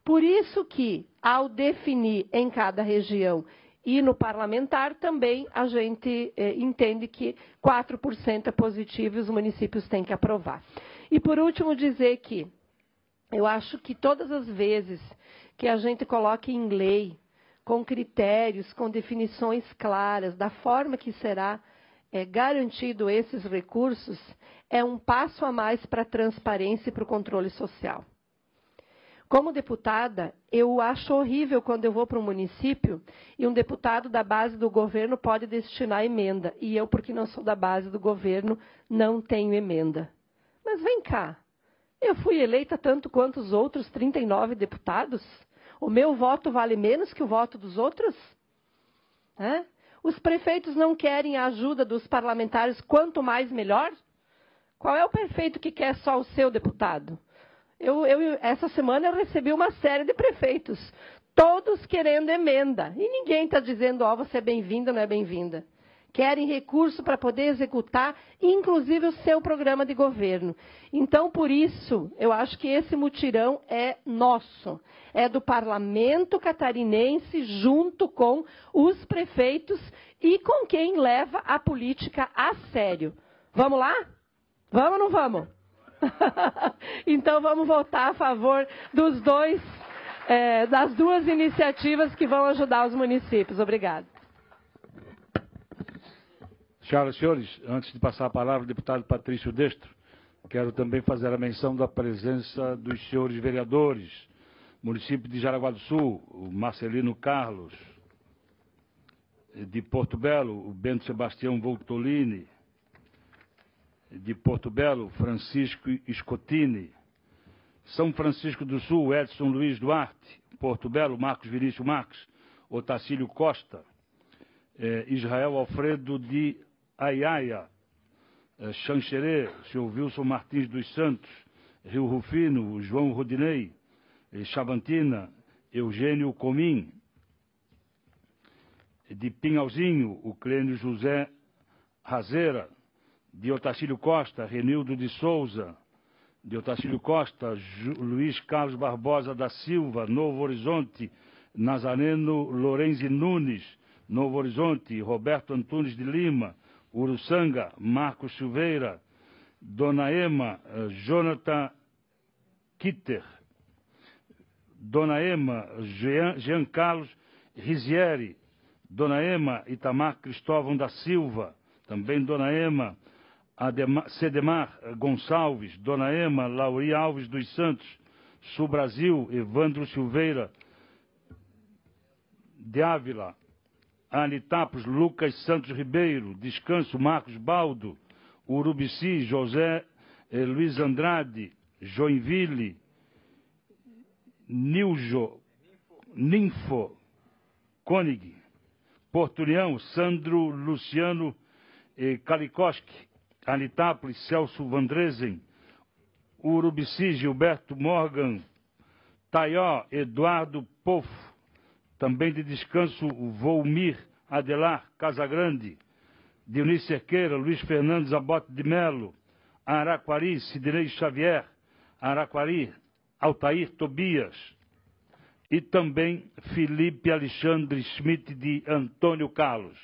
Por isso que, ao definir em cada região e no parlamentar, também a gente entende que 4% é positivo e os municípios têm que aprovar. E, por último, dizer que eu acho que todas as vezes que a gente coloca em lei, com critérios, com definições claras, da forma que será garantido esses recursos, é um passo a mais para a transparência e para o controle social. Como deputada, eu acho horrível quando eu vou para um município e um deputado da base do governo pode destinar emenda. E eu, porque não sou da base do governo, não tenho emenda. Mas vem cá, eu fui eleita tanto quanto os outros 39 deputados? O meu voto vale menos que o voto dos outros? Os prefeitos não querem a ajuda dos parlamentares, quanto mais melhor? Qual é o prefeito que quer só o seu deputado? Essa semana eu recebi uma série de prefeitos, todos querendo emenda. E ninguém está dizendo, ó, você é bem-vinda, não é bem-vinda. Querem recurso para poder executar, inclusive, o seu programa de governo. Então, por isso, eu acho que esse mutirão é nosso. É do parlamento catarinense, junto com os prefeitos e com quem leva a política a sério. Vamos lá? Vamos ou não vamos? Então, vamos votar a favor dos das duas iniciativas que vão ajudar os municípios. Obrigada. Senhoras e senhores, antes de passar a palavra ao deputado Patrício Destro, quero também fazer a menção da presença dos senhores vereadores, município de Jaraguá do Sul, o Marcelino Carlos, de Porto Belo, o Bento Sebastião Voltolini, de Porto Belo, Francisco Scotini, São Francisco do Sul, Edson Luiz Duarte, Porto Belo, Marcos Vinícius Marques, Otacílio Costa, Israel Alfredo de Aiaia, Xanxerê, senhor Wilson Martins dos Santos, Rio Rufino, João Rodinei, Chavantina, Eugênio Comim, de Pinhalzinho, o Clênio José Razeira, de Otacílio Costa, Renildo de Souza, de Otacílio Costa, Luiz Carlos Barbosa da Silva, Novo Horizonte, Nazareno Lorenzi Nunes, Novo Horizonte, Roberto Antunes de Lima, Uruçanga, Marcos Silveira, Dona Ema, Jonathan Kitter, Dona Ema, Jean Carlos Rizieri, Dona Ema, Itamar Cristóvão da Silva, também Dona Ema, Cedemar Gonçalves, Dona Ema, Lauri Alves dos Santos, Sul Brasil, Evandro Silveira, de Ávila, Anitapos, Lucas Santos Ribeiro, Descanso, Marcos Baldo, Urubici, José Luiz Andrade, Joinville, Niljo, Ninfo, Koenig, Porto União, Sandro Luciano Kalikoski, Anitápolis, Celso Vandresen, Urubici, Gilberto Morgan, Taió, Eduardo Pofo, também de Descanso, Volmir Adelar Casagrande, Dionísio Cerqueira, Luiz Fernandes Abote de Melo, Araquari, Sidnei Xavier, Araquari, Altair Tobias, e também Felipe Alexandre Schmidt de Antônio Carlos.